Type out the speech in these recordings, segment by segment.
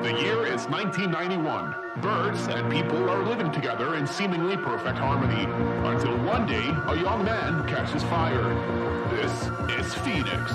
The year is 1991. Birds and people are living together in seemingly perfect harmony, until one day a young man catches fire. This is Phoenix.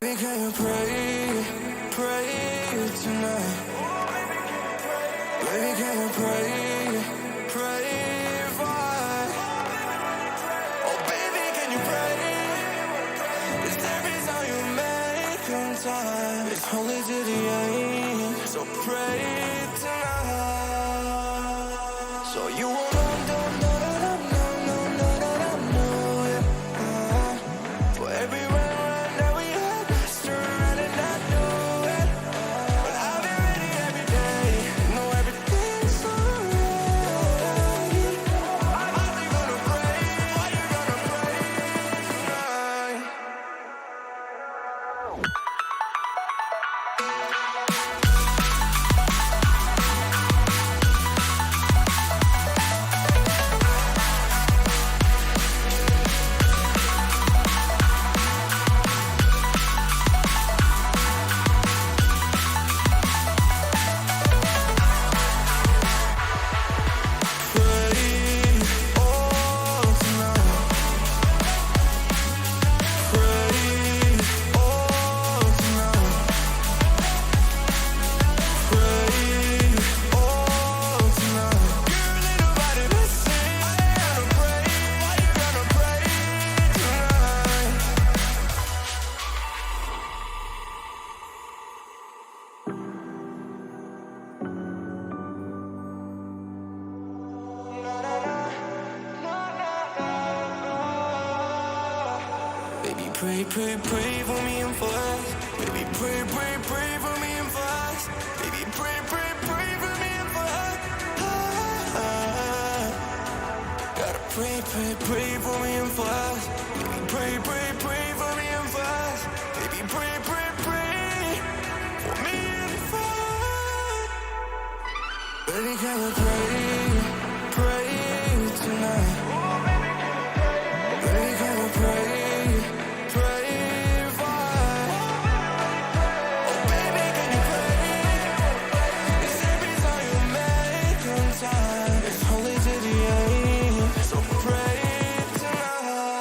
Baby, can you pray, pray tonight? Baby, can you pray, pray for? Oh, baby, can you pray? Is there is how you make on time? It's only to the end, so pray tonight. So you won't for every run that we had, surround and not do it. But I'll be ready every day, know everything's alright. Are you gonna pray? Are you gonna pray tonight? pray, pray, pray for me and fast. Baby, pray, pray, pray for me and fast. Baby, pray, pray, pray for me and fast. Gotta pray, pray, pray for me and fast. Baby, pray, pray, pray for me and fast. Baby, pray, pray, pray for me and fast. Baby, can we pray, pray tonight? Baby, can we pray, pray fast? Oh, baby, can you pray? It's every time you make on time. It's holy to the end, so pray tonight.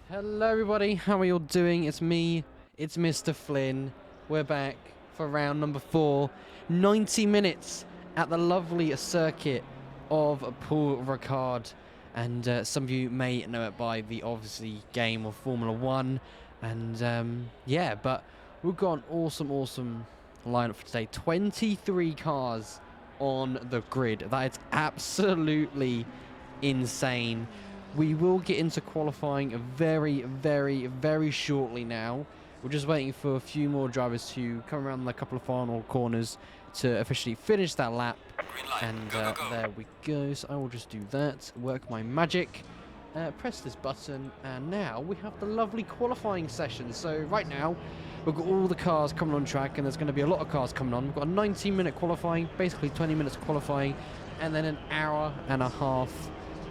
Hello everybody, how are you all doing? It's me, it's Mr. Flynn. We're back for round number 4. 90 minutes at the lovely circuit of Paul Ricard. And some of you may know it by the obviously game of Formula 1. And yeah, but we've got an awesome lineup for today. 23 cars on the grid. That is absolutely insane. We will get into qualifying very shortly now. We're just waiting for a few more drivers to come around the couple of final corners to officially finish that lap. And go. There we go. So I will just do that, work my magic, press this button, and now we have the lovely qualifying session. So right now, we've got all the cars coming on track, and there's going to be a lot of cars coming on. We've got a 19-minute qualifying, basically 20 minutes qualifying, and then an hour and a half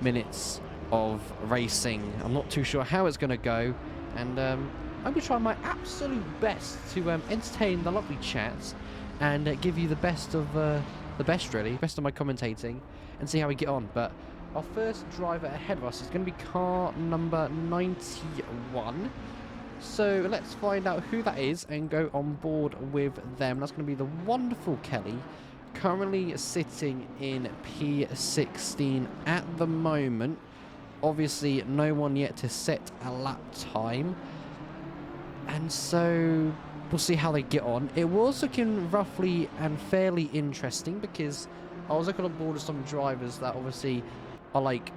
minutes of racing. I'm not too sure how it's going to go, and I'm going to try my absolute best to entertain the lovely chats and give you the best of the best of my commentating, and see how we get on. But our first driver ahead of us is going to be car number 91. So let's find out who that is and go on board with them. That's going to be the wonderful Kelly, currently sitting in P16 at the moment. Obviously, no one yet to set a lap time. And so we'll see how they get on. It was looking roughly and fairly interesting because I was looking on board with some drivers that obviously are like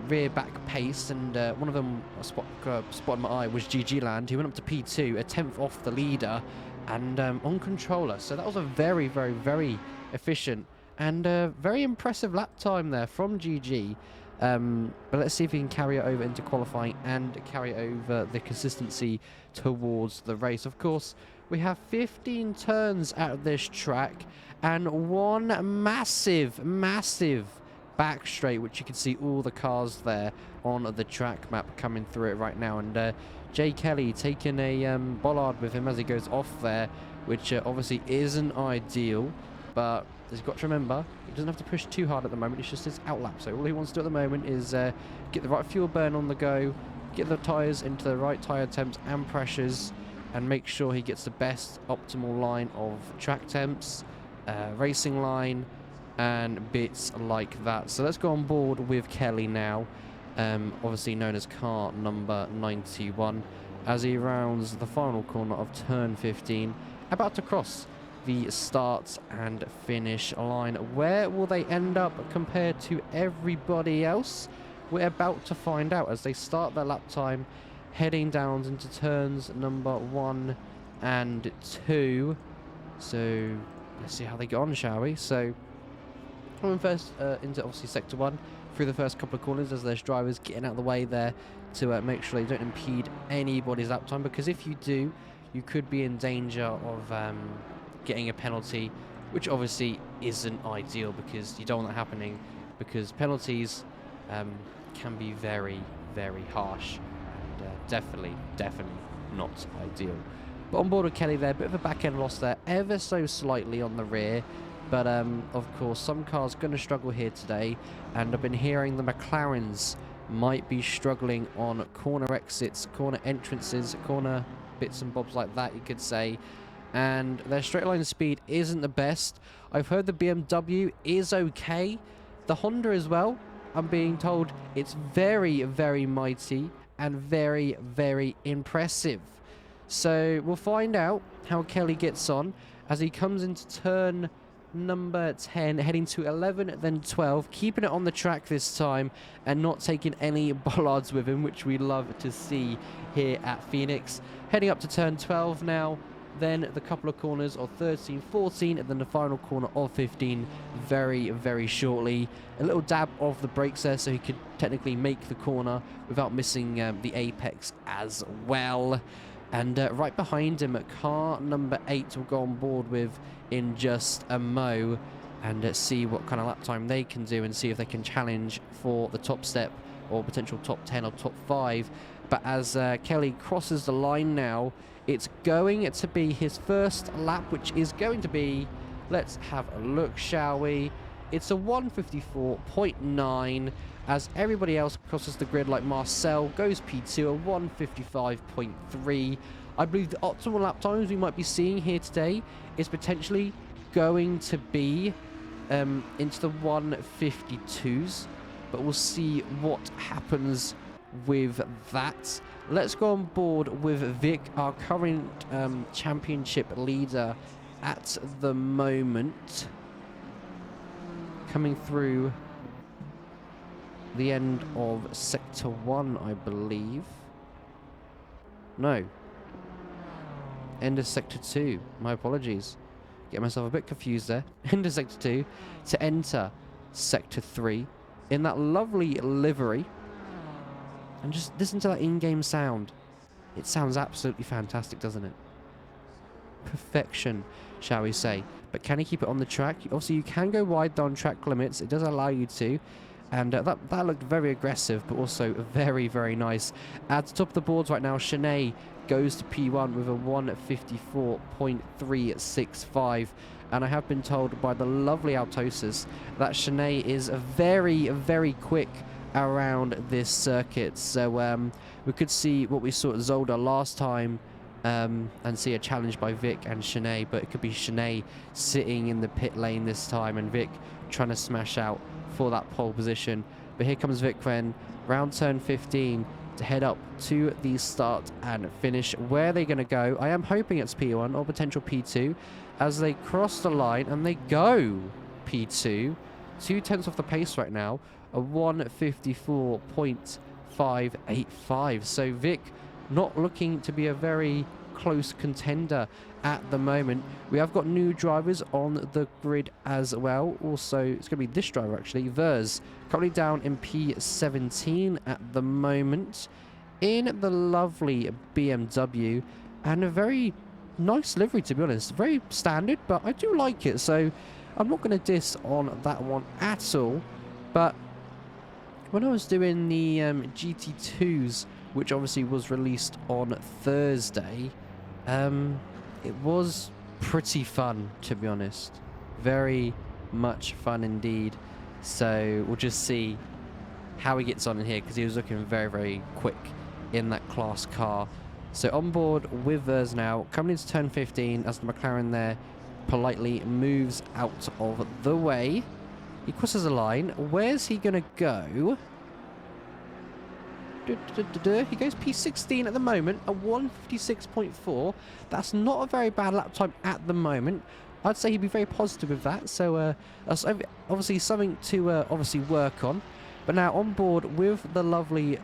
rear back pace, and one of them spotted my eye was GG Land. He went up to P2, a 10th off the leader, and on controller. So that was a very, very, very efficient and very impressive lap time there from GG. But let's see if he can carry it over into qualifying and carry over the consistency towards the race. Of course, we have 15 turns at this track and one massive, massive back straight, which you can see all the cars there on the track map coming through it right now. And Jay Kelly taking a bollard with him as he goes off there, which obviously isn't ideal, but he's got to remember he doesn't have to push too hard at the moment. It's just his outlap, so all he wants to do at the moment is get the right fuel burn on the go, get the tyres into the right tyre temps and pressures, and make sure he gets the best optimal line of track temps, racing line, and bits like that. So let's go on board with Kelly now, obviously known as car number 91, as he rounds the final corner of turn 15, about to cross the start and finish line. Where will they end up compared to everybody else? We're about to find out as they start their lap time, heading down into turns number 1 and 2. So let's see how they get on, shall we? So coming first into obviously sector 1 through the first couple of corners, as there's drivers getting out of the way there to make sure they don't impede anybody's lap time, because if you do, you could be in danger of getting a penalty, which obviously isn't ideal, because you don't want that happening, because penalties can be very, very harsh, and definitely not ideal. But on board with Kelly there, bit of a back end loss there, ever so slightly on the rear. But of course, some cars going to struggle here today, and I've been hearing the McLarens might be struggling on corner exits, corner entrances, corner bits and bobs like that, you could say. And their straight line speed isn't the best. I've heard the BMW is okay. The Honda as well, I'm being told it's very, very mighty and very, very impressive. So we'll find out how Kelly gets on as he comes into turn number 10, heading to 11, then 12, keeping it on the track this time and not taking any bollards with him, which we love to see here at Phoenix. Heading up to turn 12 now, then the couple of corners of 13, 14, and then the final corner of 15 very, very shortly. A little dab of the brakes there so he could technically make the corner without missing the apex as well. And right behind him, car number 8 will go on board with in just a mo, and see what kind of lap time they can do and see if they can challenge for the top step or potential top 10 or top 5. But as Kelly crosses the line now, it's going to be his first lap, which is going to be, let's have a look, shall we? It's a 154.9, as everybody else crosses the grid, like Marcel goes P2, a 155.3. I believe the optimal lap times we might be seeing here today is potentially going to be into the 152s, but we'll see what happens with that. Let's go on board with Vic, our current championship leader at the moment, coming through the end of sector 1, I believe. No, end of sector 2. My apologies, get myself a bit confused there. End of sector 2 to enter sector 3 in that lovely livery. And just listen to that in-game sound. It sounds absolutely fantastic, doesn't it? Perfection, shall we say. But can he keep it on the track? Obviously, you can go wide down track limits. It does allow you to. And that looked very aggressive, but also very, very nice. At the top of the boards right now, Shanae goes to P1 with a 154.365. And I have been told by the lovely Altosas that Shanae is a very, very quick around this circuit. So we could see what we saw at Zolder last time, and see a challenge by Vic and Shanae, but it could be Shanae sitting in the pit lane this time and Vic trying to smash out for that pole position. But here comes Vic then, round turn 15, to head up to the start and finish. Where are they going to go? I am hoping it's P1 or potential P2 as they cross the line and they go P2. 2/10 off the pace right now, a 1:54.585. So Vic not looking to be a very close contender at the moment. We have got new drivers on the grid as well. Also, it's going to be this driver actually, Vers, currently down in P17 at the moment in the lovely BMW, and a very nice livery, to be honest. Very standard, but I do like it, so I'm not going to diss on that one at all. But when I was doing the GT2s, which obviously was released on Thursday, it was pretty fun, to be honest. Very much fun indeed. So we'll just see how he gets on in here, because he was looking very, very quick in that class car. So on board with Vers now, coming into turn 15 as the McLaren there politely moves out of the way. He crosses the line. Where's he going to go? He goes P16 at the moment, a 1:56.4. That's not a very bad lap time at the moment. I'd say he'd be very positive with that. So that's obviously something to obviously work on. But now on board with the lovely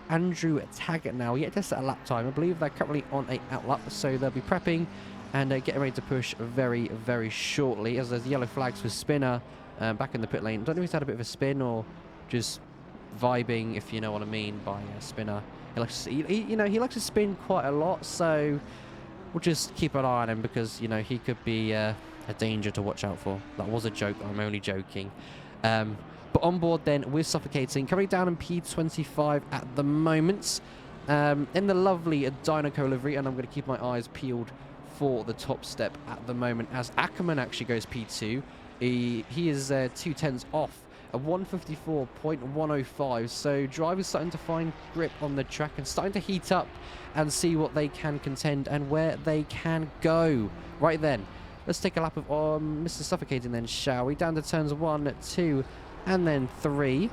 Andrew Taggart now. Yet to set a lap time. I believe they're currently on a outlap, so they'll be prepping and getting ready to push very, very shortly. As there's yellow flags for Spinner back in the pit lane. Don't know if he's had a bit of a spin or just vibing, if you know what I mean, by Spinner. He likes to, he likes to spin quite a lot, so we'll just keep an eye on him, because you know he could be a danger to watch out for. That was a joke. I'm only joking. But on board then, we're Suffocating, currently down in P25 at the moment, in the lovely Dynaco livery, and I'm going to keep my eyes peeled for the top step at the moment as Ackerman actually goes P2. He is 2/10 off, a 1:54.105. So drivers starting to find grip on the track and starting to heat up and see what they can contend and where they can go. Right then, let's take a lap of Mr. Suffocating then, shall we? Down to turns 1, 2, and then 3.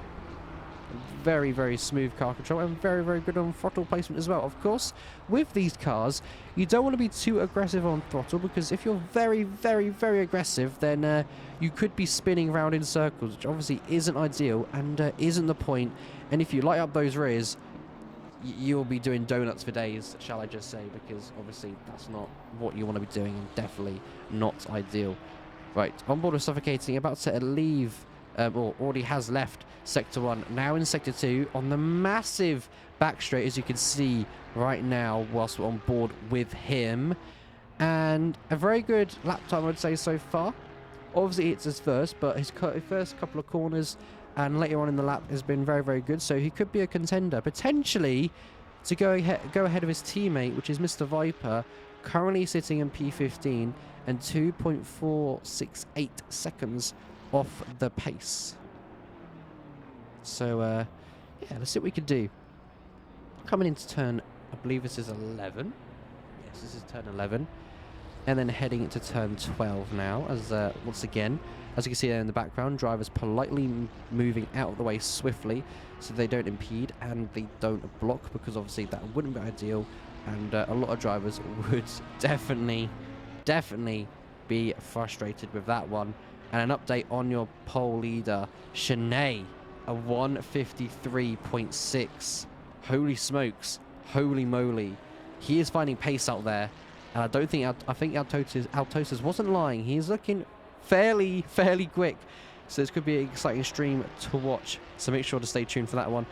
Very, very smooth car control and very, very good on throttle placement as well. Of course, with these cars, you don't want to be too aggressive on throttle, because if you're very, very, very aggressive, then you could be spinning around in circles, which obviously isn't ideal and isn't the point. And if you light up those rears, you'll be doing donuts for days, shall I just say, because obviously that's not what you want to be doing and definitely not ideal. Right, on board with Suffocating, about to leave, or already has left Sector 1, now in Sector 2 on the massive back straight, as you can see right now whilst we're on board with him. And a very good lap time, I would say, so far. Obviously it's his first, but his first couple of corners and later on in the lap has been very, very good. So he could be a contender, potentially, to go ahead of his teammate, which is Mr. Viper, currently sitting in P15 and 2.468 seconds off the pace. So yeah, let's see what we can do. Coming into turn, I believe this is 11. Yes, this is turn 11. And then heading into turn 12 now, as once again, as you can see there in the background, drivers politely moving out of the way swiftly so they don't impede and they don't block, because obviously that wouldn't be ideal, and a lot of drivers would definitely be frustrated with that one. And an update on your pole leader, Shanae, a 1:53.6. Holy smokes, holy moly. He is finding pace out there. And I think Altosas wasn't lying. He is looking fairly quick. So this could be an exciting stream to watch. So make sure to stay tuned for that one.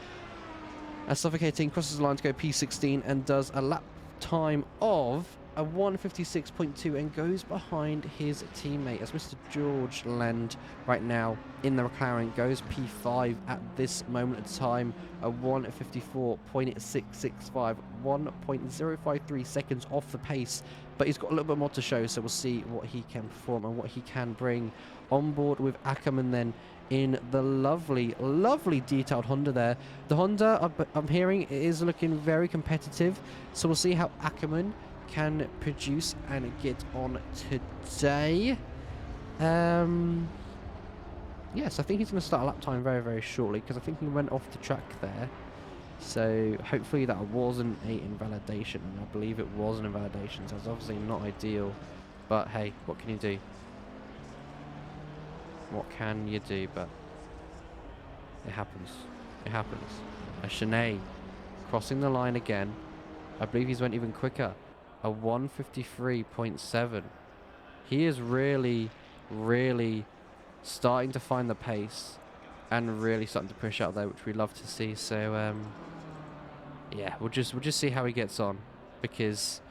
As Suffocating crosses the line to go P16 and does a lap time of a 1:56.2 and goes behind his teammate, as Mr. George Land right now in the McLaren goes P5 at this moment of time, a 1:54.665, 1.053 seconds off the pace, but he's got a little bit more to show, so we'll see what he can perform and what he can bring. On board with Ackerman then in the lovely, lovely detailed Honda there. The Honda, I'm hearing, is looking very competitive. So we'll see how Ackerman can produce and get on today. Yes, I think he's going to start a lap time very, very shortly, because I think he went off the track there. So hopefully that wasn't a invalidation, and I believe it was an invalidation, so it's obviously not ideal. But hey, what can you do? What can you do? But it happens. It happens. A Shanae crossing the line again. I believe he's went even quicker. A 153.7. He is really, really starting to find the pace and really starting to push out there, which we love to see. So yeah, we'll just see how he gets on, because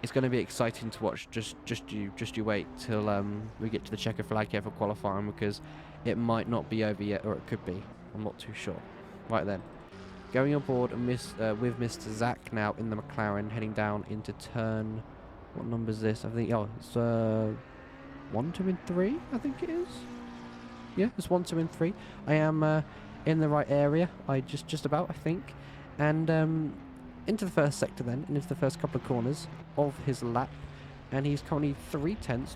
it's going to be exciting to watch. Just you wait till we get to the Czechoslovakia for qualifying, because it might not be over yet, or it could be. I'm not too sure. Right then, going aboard with Mr. Zach now in the McLaren, heading down into turn. What number is this? I think it's 1, 2, and 3. I think it is. Yeah, it's 1, 2, and 3. I am in the right area. Just about, I think, and into the first sector then, and into the first couple of corners of his lap, and he's currently 2 tenths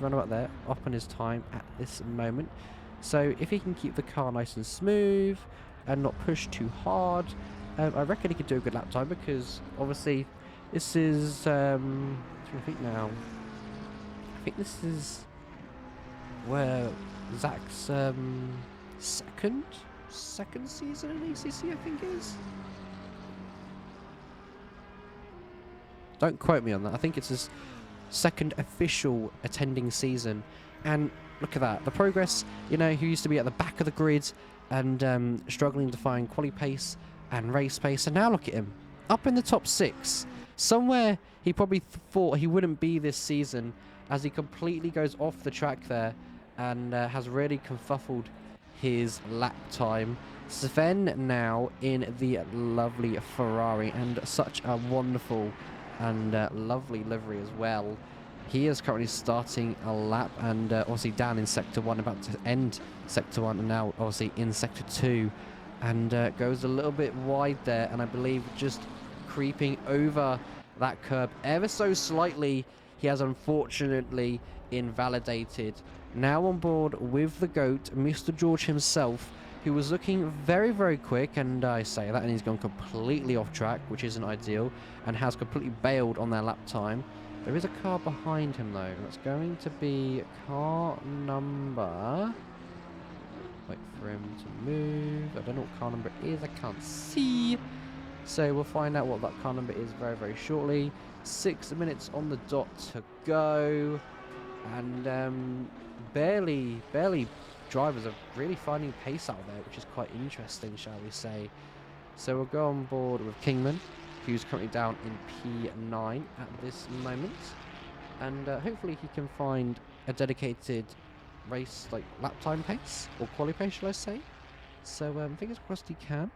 around about there up on his time at this moment. So if he can keep the car nice and smooth and not push too hard, I reckon he could do a good lap time, because obviously this is I think this is where Zach's second season in ACC, I think it is. Don't quote me on that. I think it's his second official attending season. And look at that. The progress, you know, he used to be at the back of the grid and struggling to find quali pace and race pace. And now look at him. Up in the top 6. Somewhere he probably thought he wouldn't be this season, as he completely goes off the track there and has really confuffled his lap time. Sven now in the lovely Ferrari, and such a wonderful and lovely livery as well. He is currently starting a lap, and obviously down in Sector 1, about to end Sector 1, and now obviously in Sector 2, and goes a little bit wide there, and I believe just creeping over that curb ever so slightly. He has unfortunately invalidated. Now on board with the GOAT, Mr. George himself, who was looking very, very quick, and I say that, and he's gone completely off track, which isn't ideal, and has completely bailed on their lap time. There is a car behind him though, and it's going to be car number... Wait for him to move. I don't know what car number it is, I can't see. So we'll find out what that car number is very, very shortly. 6 minutes on the dot to go, and barely drivers are really finding pace out there, which is quite interesting, shall we say. So we'll go on board with Kingman, who's currently down in P9 at this moment, and hopefully he can find a dedicated race, like lap time pace, or quali pace, shall I say. So fingers crossed he can.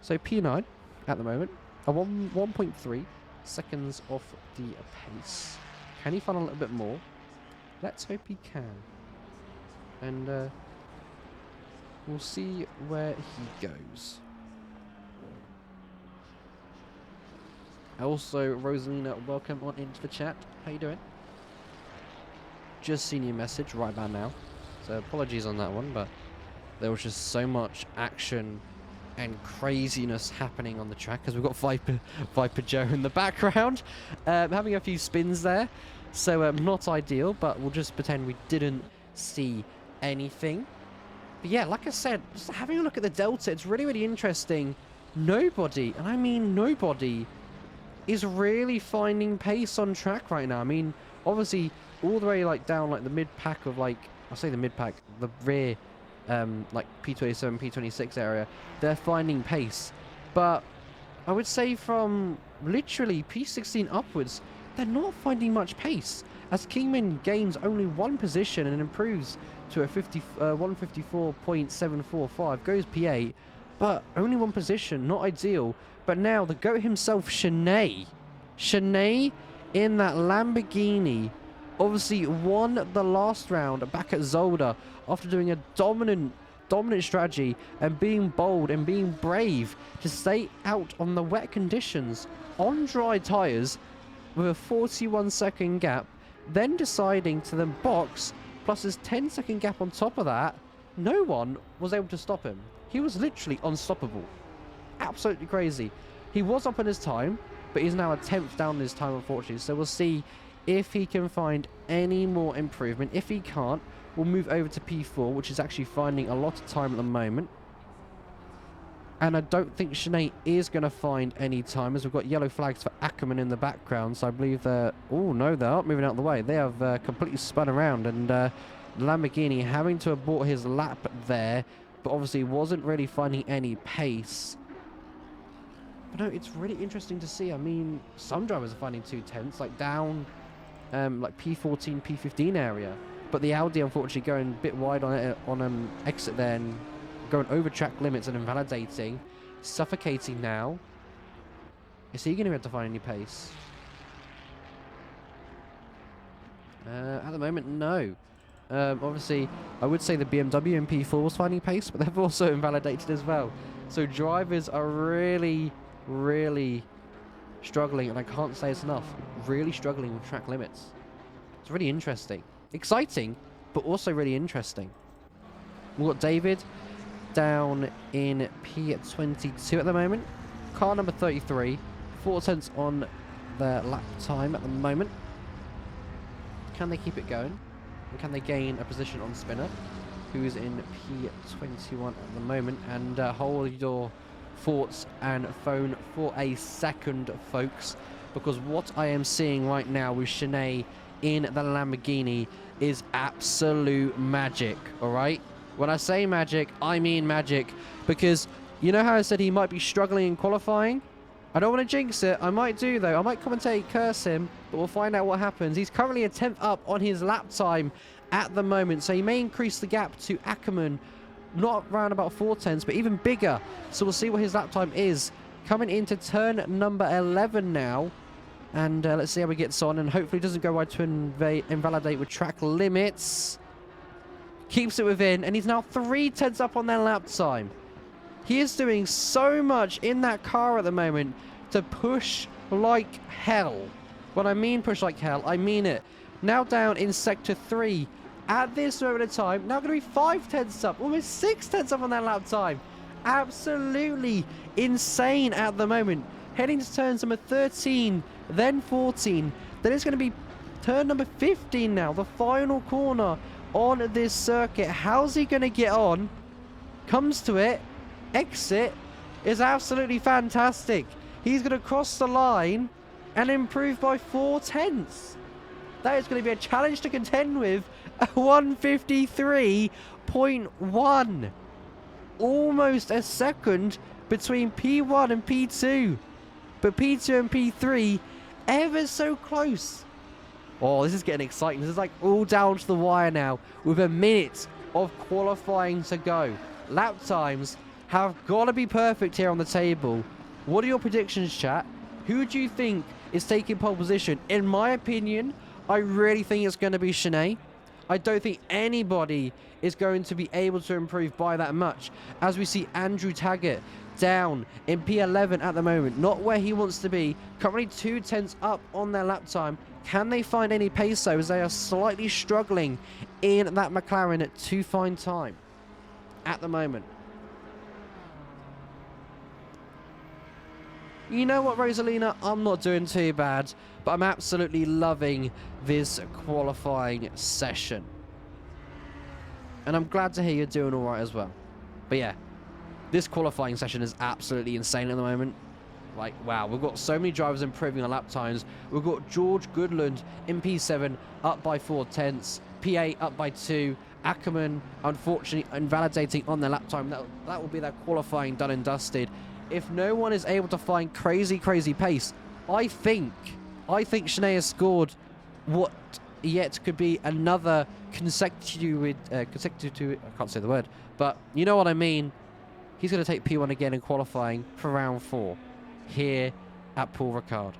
So P9 at the moment, a 1.3 seconds off the pace. Can he find a little bit more? Let's hope he can. And we'll see where he goes. Also, Rosalina, welcome on into the chat. How you doing? Just seen your message right about now, so apologies on that one, but there was just so much action and craziness happening on the track, because we've got Viper Joe in the background, having a few spins there, so not ideal, but we'll just pretend we didn't see anything. But yeah, like I said, just having a look at the Delta, it's really, really interesting. Nobody, and I mean nobody, is really finding pace on track right now. I mean, obviously, all the way like down like the mid-pack of like, I'll say the mid-pack, the rear, like P27, P26 area, they're finding pace. But I would say from literally P16 upwards, they're not finding much pace, as Kingman gains only 1 position and improves to a 154.745, goes P8, but only 1 position, not ideal. But now the GOAT himself, Shanae in that Lamborghini, obviously won the last round back at Zolder after doing a dominant strategy and being bold and being brave to stay out on the wet conditions on dry tyres with a 41-second gap, then deciding to then box, plus his 10-second gap on top of that. No one was able to stop him. He was literally unstoppable. Absolutely crazy. He was up on his time, but he's now a 10th down in his time, unfortunately. So we'll see if he can find any more improvement. If he can't, we'll move over to P4, which is actually finding a lot of time at the moment. And I don't think Sinead is going to find any time, as we've got yellow flags for Ackerman in the background. So I believe they're... Oh, no, they aren't moving out of the way. They have completely spun around. And Lamborghini having to abort his lap there, but obviously wasn't really finding any pace. But no, it's really interesting to see. I mean, some drivers are finding 2/10, like down like P14, P15 area. But the Audi, unfortunately, going a bit wide on it on exit there and going over track limits and invalidating. Suffocating now. Is he going to be able to find any pace? At the moment, no. Obviously, I would say the BMW in P4 was finding pace, but they've also invalidated as well. So drivers are really, really struggling, and I can't say it's enough, really struggling with track limits. It's really interesting. Exciting, but also really interesting. We've got David down in P22 at the moment. Car number 33, 4/10 on their lap time at the moment. Can they keep it going? And can they gain a position on Spinner, who is in P21 at the moment? And hold your thoughts and phone for a second, folks, because what I am seeing right now with Sinead in the Lamborghini is absolute magic, alright? When I say magic, I mean magic, because you know how I said he might be struggling in qualifying? I don't want to jinx it. I might do, though. I might commentate, curse him, but we'll find out what happens. He's currently a 10th up on his lap time at the moment, so he may increase the gap to Ackerman, not around about 4/10s, but even bigger. So we'll see what his lap time is. Coming into turn number 11 now, and let's see how he gets on, and hopefully doesn't go wide to invalidate with track limits. Keeps it within, and he's now 3/10s up on their lap time. He is doing so much in that car at the moment to push like hell. When I mean push like hell, I mean it. Now down in Sector 3. At this moment of time, now going to be 5/10s up, almost 6/10s up on that lap time. Absolutely insane at the moment. Heading to turns number 13, then 14. Then it's going to be turn number 15 now, the final corner on this circuit. How's he going to get on? Comes to it. Exit is absolutely fantastic. He's going to cross the line and improve by 4/10. That is going to be a challenge to contend with. 153.1. Almost a second between P1 and P2. But P2 and P3 ever so close. Oh, this is getting exciting. This is like all down to the wire now with a minute of qualifying to go. Lap times have got to be perfect here on the table. What are your predictions, chat? Who do you think is taking pole position? In my opinion, I really think it's going to be Sinead. I don't think anybody is going to be able to improve by that much. As we see Andrew Taggart down in P11 at the moment. Not where he wants to be. Currently 2/10s up on their lap time. Can they find any pace, though, as they are slightly struggling in that McLaren to find time at the moment? You know what, Rosalina? I'm not doing too bad, but I'm absolutely loving this qualifying session. And I'm glad to hear you're doing all right as well. But yeah, this qualifying session is absolutely insane at the moment. Like, wow, we've got so many drivers improving on lap times. We've got George Goodland in P7 up by 4/10. P8 up by 2. Ackerman, unfortunately, invalidating on their lap time. That will be their qualifying done and dusted. If no one is able to find crazy pace, I think Sinead has scored what yet could be another consecutive, I can't say the word, but you know what I mean. He's going to take P1 again in qualifying for round 4 here at Paul Ricard.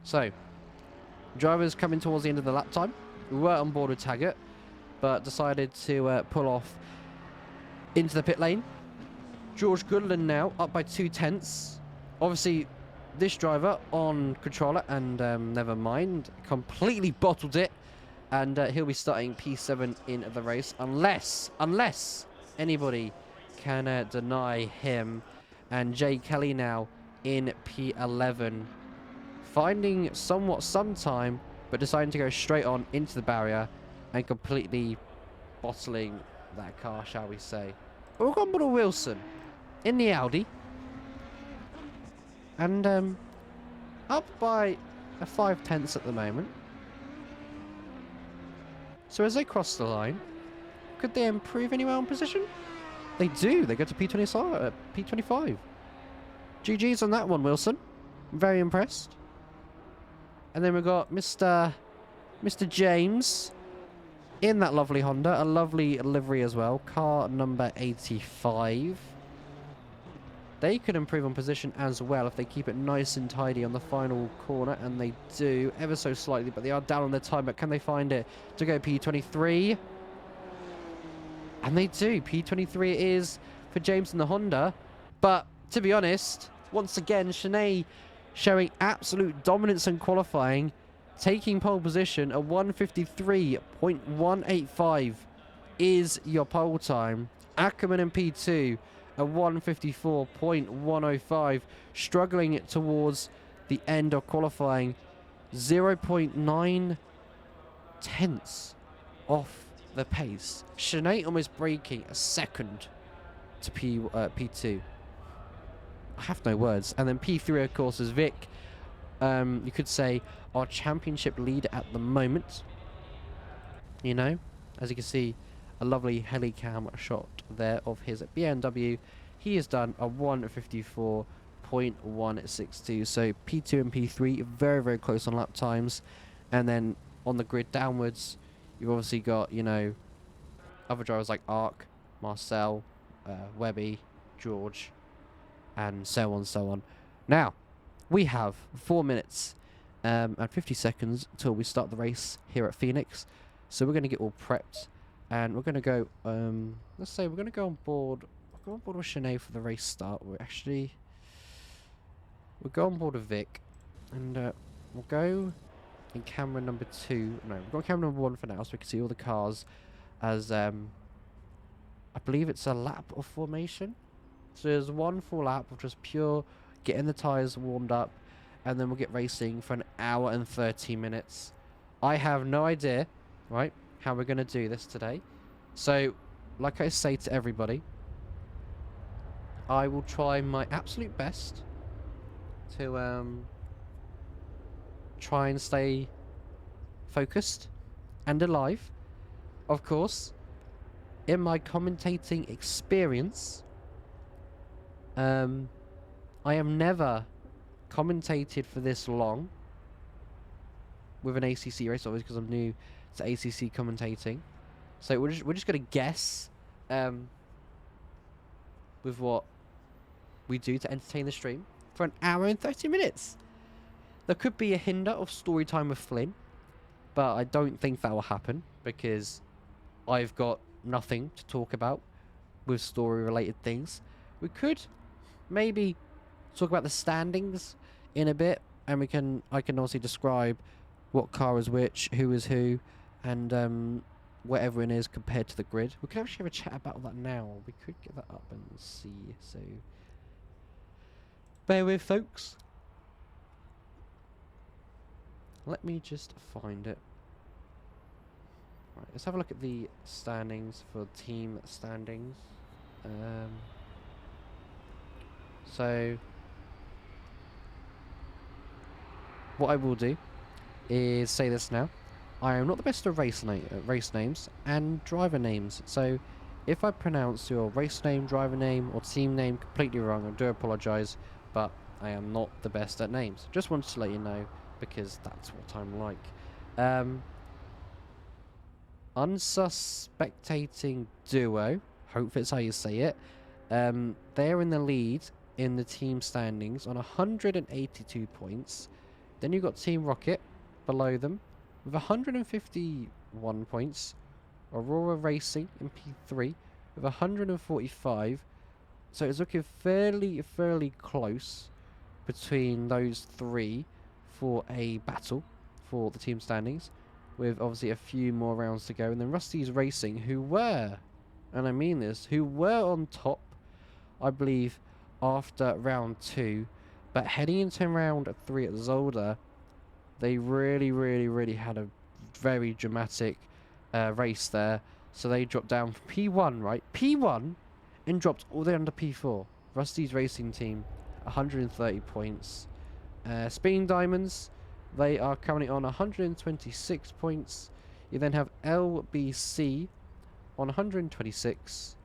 So, drivers coming towards the end of the lap time. We were on board with Taggart, but decided to pull off into the pit lane. George Goodland now up by 2/10. Obviously, this driver on controller and never mind, completely bottled it, and he'll be starting P7 in the race unless anybody can deny him. And Jay Kelly now in P11, finding somewhat some time, but deciding to go straight on into the barrier and completely bottling that car, shall we say. But we've got Model Wilson in the Audi, and up by a 5/10 at the moment. So as they cross the line, could they improve anywhere on position? They do. They go to P25. GG's on that one, Wilson. I'm very impressed. And then we've got Mr. James in that lovely Honda. A lovely livery as well. Car number 85. They could improve on position as well if they keep it nice and tidy on the final corner. And they do, ever so slightly. But they are down on their time. But can they find it to go P23? And they do. P23 it is for James and the Honda. But to be honest, once again, Shanae showing absolute dominance in qualifying, taking pole position. A 153.185 is your pole time. Ackerman in P2, a 154.105, struggling towards the end of qualifying. 0.9 tenths off the pace. Shanae almost breaking a second to P2. I have no words. And then P3, of course, is Vic. You could say our championship leader at the moment. You know, as you can see, a lovely helicam shot there of his BMW. He has done a 154.162. So P2 and P3 very, very close on lap times. And then on the grid downwards, you've obviously got, you know, other drivers like Ark, Marcel, Webby, George, and so on. Now, we have 4 minutes and 50 seconds until we start the race here at Phoenix. So we're going to get all prepped, and we're going to go, let's say we're going to go on board. We'll go on board with Shanae for the race start. We'll go on board with Vic, and we'll go in camera number 2. No, we've got camera number 1 for now, so we can see all the cars as, I believe it's a lap of formation. So there's one full lap of just pure getting the tyres warmed up, and then we'll get racing for an hour and 30 minutes. I have no idea, right, how we're going to do this today. So, like I say to everybody, I will try my absolute best to try and stay focused and alive. Of course, in my commentating experience, I am never commentated for this long with an ACC race, obviously because I'm new to ACC commentating. So we're just gonna guess with what we do to entertain the stream for an hour and 30 minutes. There could be a hinder of story time with Flynn, but I don't think that will happen because I've got nothing to talk about with story related things. We could maybe talk about the standings in a bit, and I can also describe what car is which, who is who, and where everyone is compared to the grid. We could actually have a chat about that now. We could get that up and see. So bear with, folks. Let me just find it. Right, let's have a look at the standings for team standings. So what I will do is say this now. I am not the best at race names and driver names. So if I pronounce your race name, driver name, or team name completely wrong, I do apologise, but I am not the best at names. Just wanted to let you know because that's what I'm like. Unsuspectating duo, hope that's how you say it. They're in the lead in the team standings on 182 points. Then you've got Team Rocket below them with 151 points. Aurora Racing in P3 with 145. So it's looking fairly close between those three for a battle for the team standings, with obviously a few more rounds to go. And then Rusty's Racing, who were, and I mean this, who were on top, I believe, after round 2, but heading into round 3 at Zolder, they really had a very dramatic race there. So they dropped down from P1, right? P1, and dropped all the way under P4. Rusty's Racing team, 130 points. Spinning Diamonds, they are currently on 126 points. You then have LBC on 126.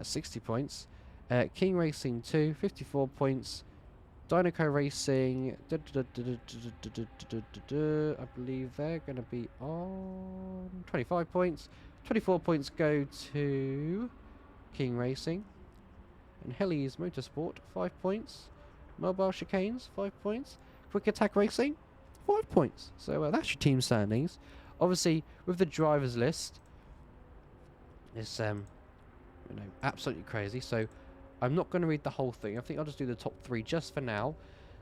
60 points. King Racing 2, 54 points. Dinoco Racing, I believe they're going to be on 25 points. 24 points go to King Racing. And Helly's Motorsport, 5 points. Mobile Chicanes, 5 points. Quick Attack Racing, 5 points. So that's your team standings. Obviously, with the drivers list, it's absolutely crazy. So I'm not going to read the whole thing. I think I'll just do the top 3 just for now.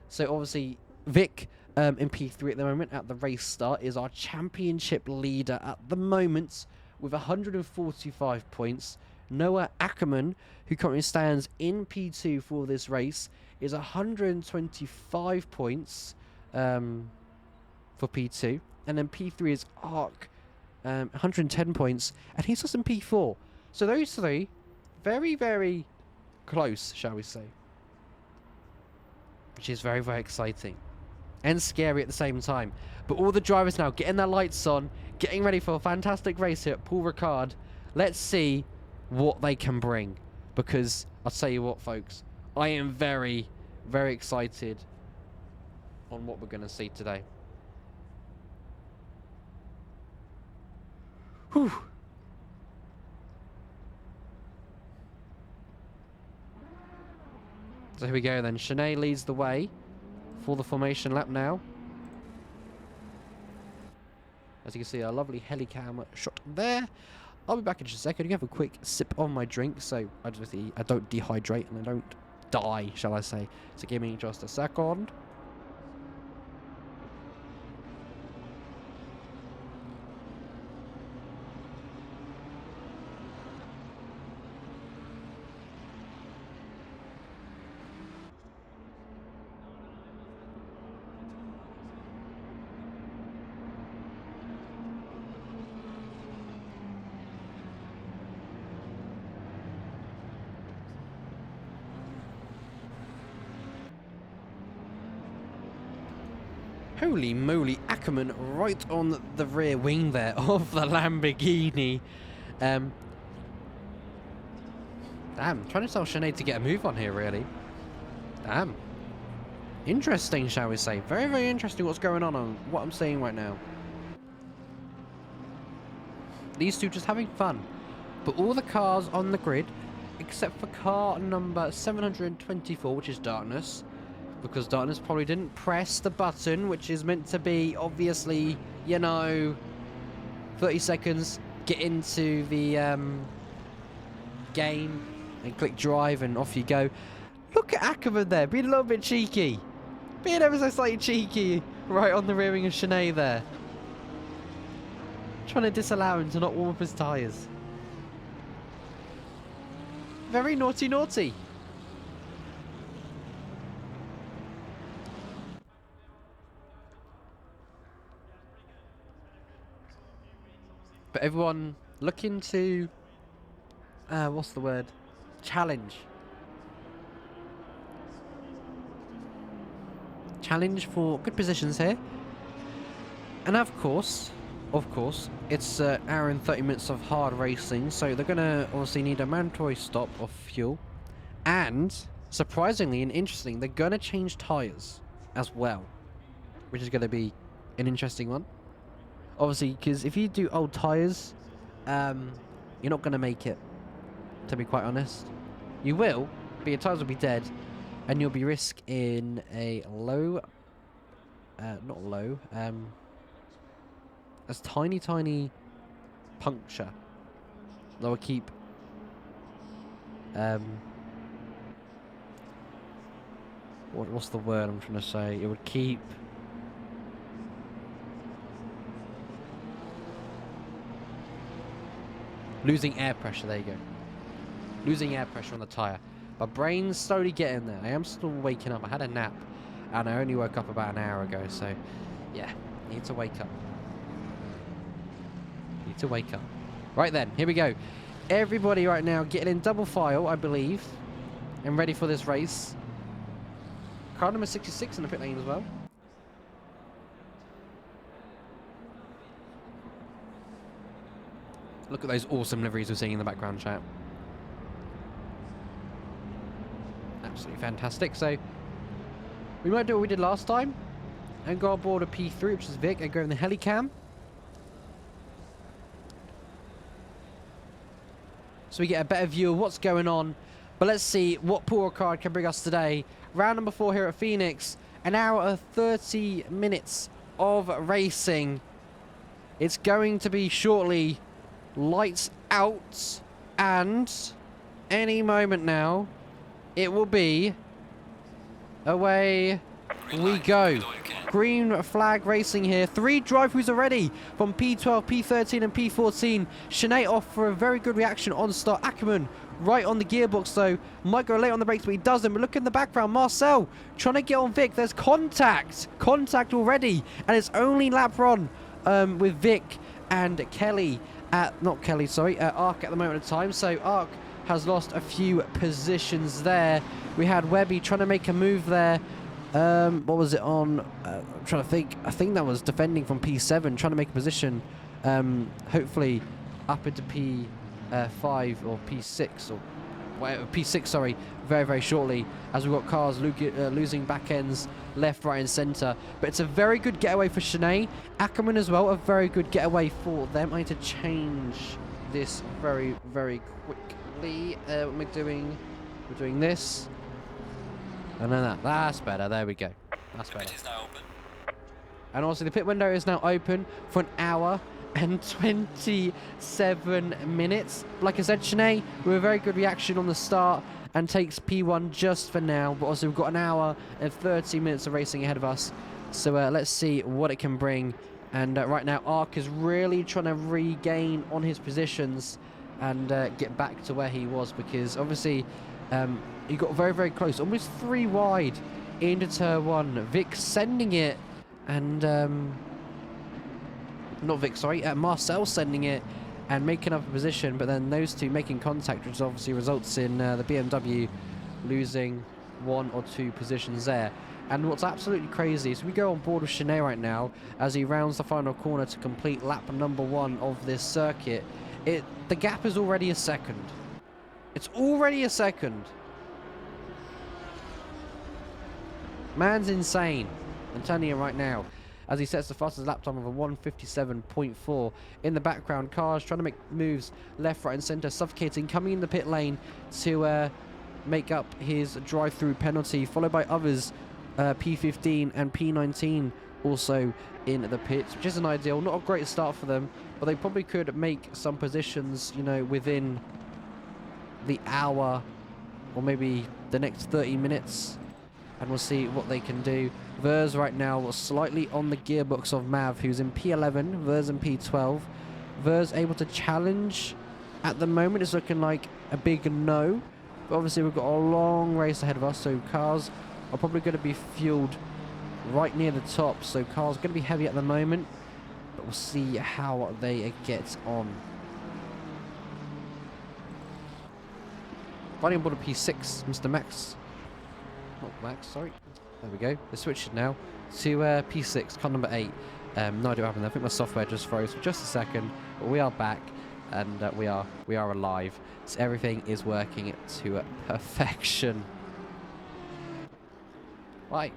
So obviously, Vic in P3 at the moment at the race start is our championship leader at the moment with 145 points. Noah Ackerman, who currently stands in P2 for this race, is 125 points for P2. And then P3 is Ark, 110 points, and he's just in P4. So those three, very close, shall we say. Which is very exciting. And scary at the same time. But all the drivers now getting their lights on, getting ready for a fantastic race here at Paul Ricard. Let's see what they can bring. Because, I'll tell you what, folks, I am very excited on what we're going to see today. Whew. So here we go then. Shanae leads the way for the formation lap now. As you can see, a lovely helicam shot there. I'll be back in just a second. You have a quick sip of my drink, so I don't dehydrate and I don't die, shall I say. So give me just a second. Holy moly, Ackerman right on the rear wing there of the Lamborghini. Damn, trying to tell Sinead to get a move on here, really. Damn. Interesting, shall we say. Very interesting what's going on what I'm seeing right now. These two just having fun. But all the cars on the grid, except for car number 724, which is Darkness. Because Darkness probably didn't press the button, which is meant to be, obviously, 30 seconds, get into the game, and click drive, and off you go. Look at Ackerman there, being a little bit cheeky. Being ever so slightly cheeky, right on the rear wing of Shanae there. Trying to disallow him to not warm up his tyres. Very naughty. But everyone looking to, what's the word? Challenge for good positions here. And of course, it's an hour and 30 minutes of hard racing, so they're going to obviously need a mandatory stop of fuel. And, surprisingly and interesting, they're going to change tyres as well, which is going to be an interesting one. Obviously, because if you do old tyres, you're not going to make it, to be quite honest. You will, but your tyres will be dead. and you'll be risking a low, not low, a tiny puncture that will keep what's the word I'm trying to say? It would keep losing air pressure. There you go. Losing air pressure on the tyre. My brain's slowly getting there. I am still waking up. I had a nap and I only woke up about an hour ago, so yeah, need to wake up. Need to wake up. Right then, here we go. Everybody right now getting in double file, I believe, and ready for this race. Car number 66 in the pit lane as well. Look at those awesome liveries we're seeing in the background, chat. Absolutely fantastic. So, we might do what we did last time and go aboard a P3, which is Vic, and go in the helicam. So we get a better view of what's going on. But let's see what Paul Ricard can bring us today. Round number 4 here at Phoenix. An hour and 30 minutes of racing. It's going to be shortly lights out. And any moment now, it will be away we go. Green flag racing here. 3 drive-throughs already from P12, P13 and P14. Sinead off for a very good reaction on start. Ackerman right on the gearbox though. Might go late on the brakes, but he doesn't. But look in the background. Marcel trying to get on Vic. There's contact. Contact already. And it's only lap run with Vic and Kelly at... Not Kelly, sorry. Ark at the moment of time. So Ark has lost a few positions there. We had Webby trying to make a move there. What was it on? I'm trying to think. I think that was defending from P7, trying to make a position. Hopefully up into P5 or P6 or whatever, P6, sorry, very, very shortly, as we've got cars losing back ends left, right and centre. But it's a very good getaway for Sinead. Ackerman as well, a very good getaway for them. I need to change this very, very quickly. What am I doing? We're doing this. And then that's better. There we go. That's better. Is now open. And also the pit window is now open for an hour and 27 minutes. Like I said, Sinead with a very good reaction on the start and takes P1 just for now. But also we've got an hour and 30 minutes of racing ahead of us. So let's see what it can bring. And right now Ark is really trying to regain on his positions and get back to where he was, because obviously he got very, very close, almost 3 wide into turn 1. Vic sending it, and not Vic, sorry, Marcel sending it and making up a position, but then those two making contact, which obviously results in the BMW losing 1 or 2 positions there. And what's absolutely crazy is we go on board with Sinead right now as he rounds the final corner to complete lap number 1 of this circuit. The gap is already a second. It's already a second. Man's insane. I'm telling you right now. As he sets the fastest lap time of a 1:57.4. In the background, cars trying to make moves left, right and centre, suffocating, coming in the pit lane to make up his drive-through penalty, followed by others, P15 and P19 also in the pits, which isn't ideal. Not a great start for them, but they probably could make some positions, you know, within the hour or maybe the next 30 minutes. And we'll see what they can do. Vers right now was slightly on the gearbox of Mav, who's in P11, Vers in P12. Vers able to challenge at the moment. It's looking like a big no. But obviously we've got a long race ahead of us, so cars are probably going to be fueled right near the top. So cars are going to be heavy at the moment, but we'll see how they get on. Riding aboard a P6, Mr. Max. Not Max, sorry. There we go. They're switched now to P6, car number 8. No idea what happened there. I think my software just froze for just a second. But we are back, and we are alive. So everything is working to perfection. Right.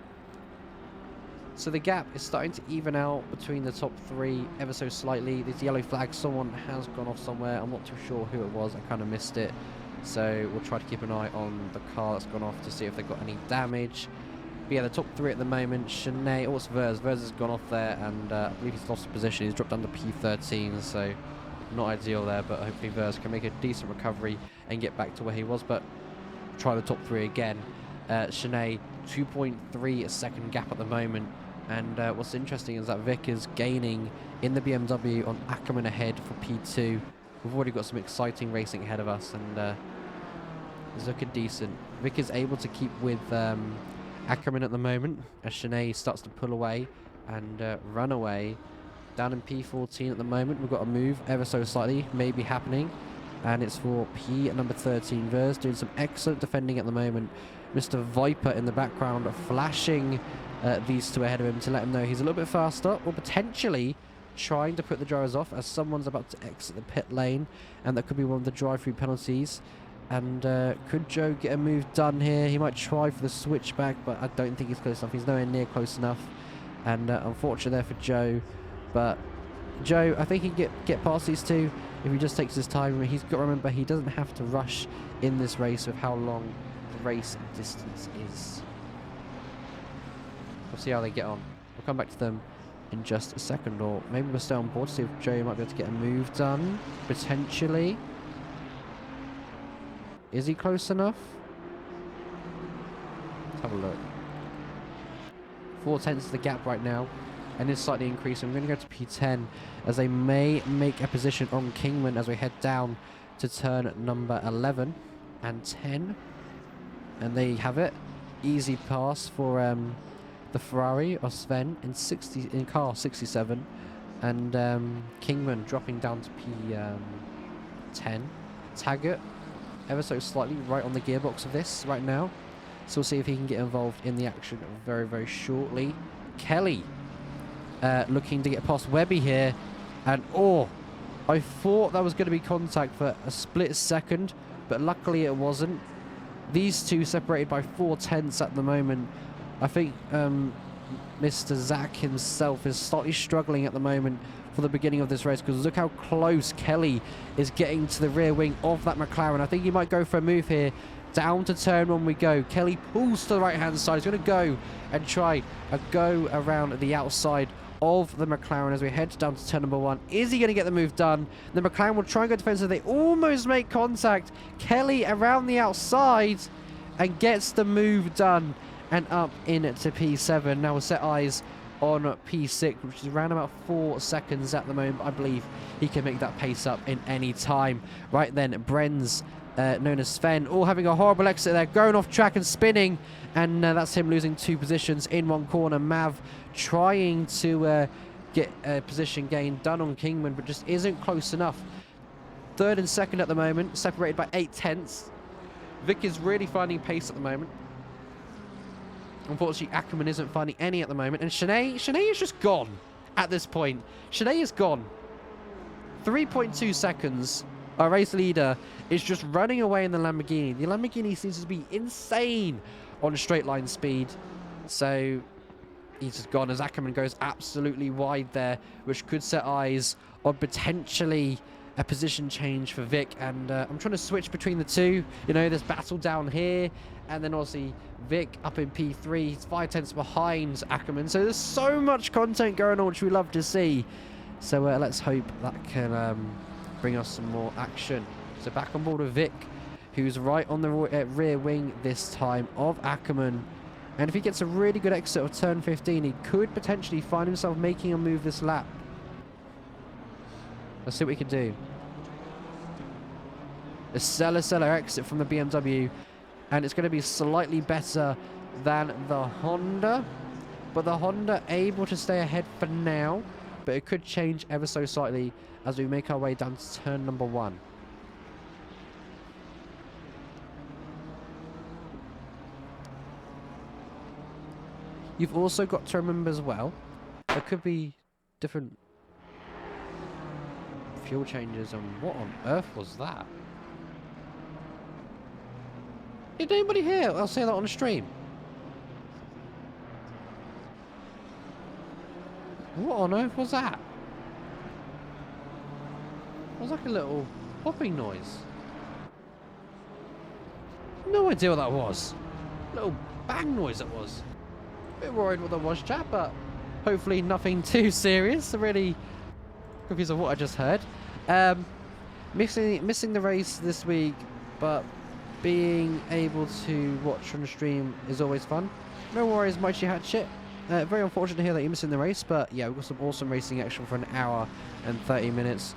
So the gap is starting to even out between the top 3 ever so slightly. This yellow flag, someone has gone off somewhere. I'm not too sure who it was. I kind of missed it. So we'll try to keep an eye on the car that's gone off to see if they've got any damage. But yeah, the top 3 at the moment, Shanae, oh, it's Vers. Vers has gone off there, and I believe he's lost position. He's dropped under P13, so not ideal there, but hopefully Vers can make a decent recovery and get back to where he was. But try the top 3 again. Shanae, 2.3 second gap at the moment. And what's interesting is that Vic is gaining in the BMW on Ackerman ahead for P2. We've already got some exciting racing ahead of us, and it's looking decent. Vic is able to keep with Ackerman at the moment as Shanae starts to pull away and run away. Down in P14 at the moment, we've got a move ever so slightly, maybe happening, and it's for P number 13. Vers doing some excellent defending at the moment. Mr. Viper in the background flashing these 2 ahead of him to let him know he's a little bit faster, or potentially trying to put the drivers off as someone's about to exit the pit lane, and that could be one of the drive-through penalties. And could Joe get a move done here? He might try for the switchback, but I don't think he's close enough. He's nowhere near close enough, and unfortunate there for Joe. But Joe, I think he can get past these 2 if he just takes his time. He's got to remember he doesn't have to rush in this race with how long the race distance is. We'll see how they get on. We'll come back to them in just a second, or maybe we'll stay on board to see if Joe might be able to get a move done, potentially. Is he close enough? Let's have a look. 4/10 is the gap right now, and it's slightly increasing. I'm going to go to P10 as they may make a position on Kingman as we head down to turn number 11 and 10. And there you have it. Easy pass for the Ferrari or Sven in car 67, and Kingman dropping down to P10. Taggart ever so slightly right on the gearbox of this right now, so we'll see if he can get involved in the action very, very shortly. Kelly looking to get past Webby here, and I thought that was going to be contact for a split second, but luckily it wasn't. These 2 separated by 4/10 at the moment. I think Mr. Zach himself is slightly struggling at the moment for the beginning of this race, because look how close Kelly is getting to the rear wing of that McLaren. I think he might go for a move here. Down to turn 1 we go. Kelly pulls to the right hand side. He's going to go and try a go around the outside of the McLaren as we head down to turn number 1. Is he going to get the move done? The McLaren will try and go defensive. They almost make contact. Kelly around the outside and gets the move done and up into P7. Now we'll set eyes on P6, which is around about 4 seconds at the moment. I believe he can make that pace up in any time. Right then, Brenz, known as Sven, all having a horrible exit there, going off track and spinning, and that's him losing 2 positions in one corner. Mav trying to get a position gain done on Kingman, but just isn't close enough. 3rd and 2nd at the moment, separated by 8/10. Vic is really finding pace at the moment. Unfortunately, Ackerman isn't finding any at the moment. And Shanae is just gone at this point. Shanae is gone. 3.2 seconds. Our race leader is just running away in the Lamborghini. The Lamborghini seems to be insane on straight line speed. So he's just gone as Ackerman goes absolutely wide there, which could set eyes on potentially a position change for Vic. And I'm trying to switch between the 2. You know, there's battle down here, and then obviously Vic up in P3. He's 5/10 behind Ackerman. So there's so much content going on, which we love to see. So let's hope that can bring us some more action. So back on board with Vic, who's right on the rear wing this time of Ackerman. And if he gets a really good exit of turn 15, he could potentially find himself making a move this lap. Let's see what we can do. A stellar exit from the BMW, and it's going to be slightly better than the Honda, but the Honda able to stay ahead for now, but it could change ever so slightly as we make our way down to turn number 1. You've also got to remember as well, there could be different fuel changes, and what on earth was that? Did anybody hear? I'll say that on the stream. What on earth was that? It was like a little popping noise. No idea what that was. Little bang noise it was. Bit worried what that was, chap, but hopefully nothing too serious. I'm really confused of what I just heard. Missing the race this week, but being able to watch on the stream is always fun. No worries, Mighty Hatchet. Very unfortunate to hear that you're missing the race, but yeah, we've got some awesome racing action for an hour and 30 minutes.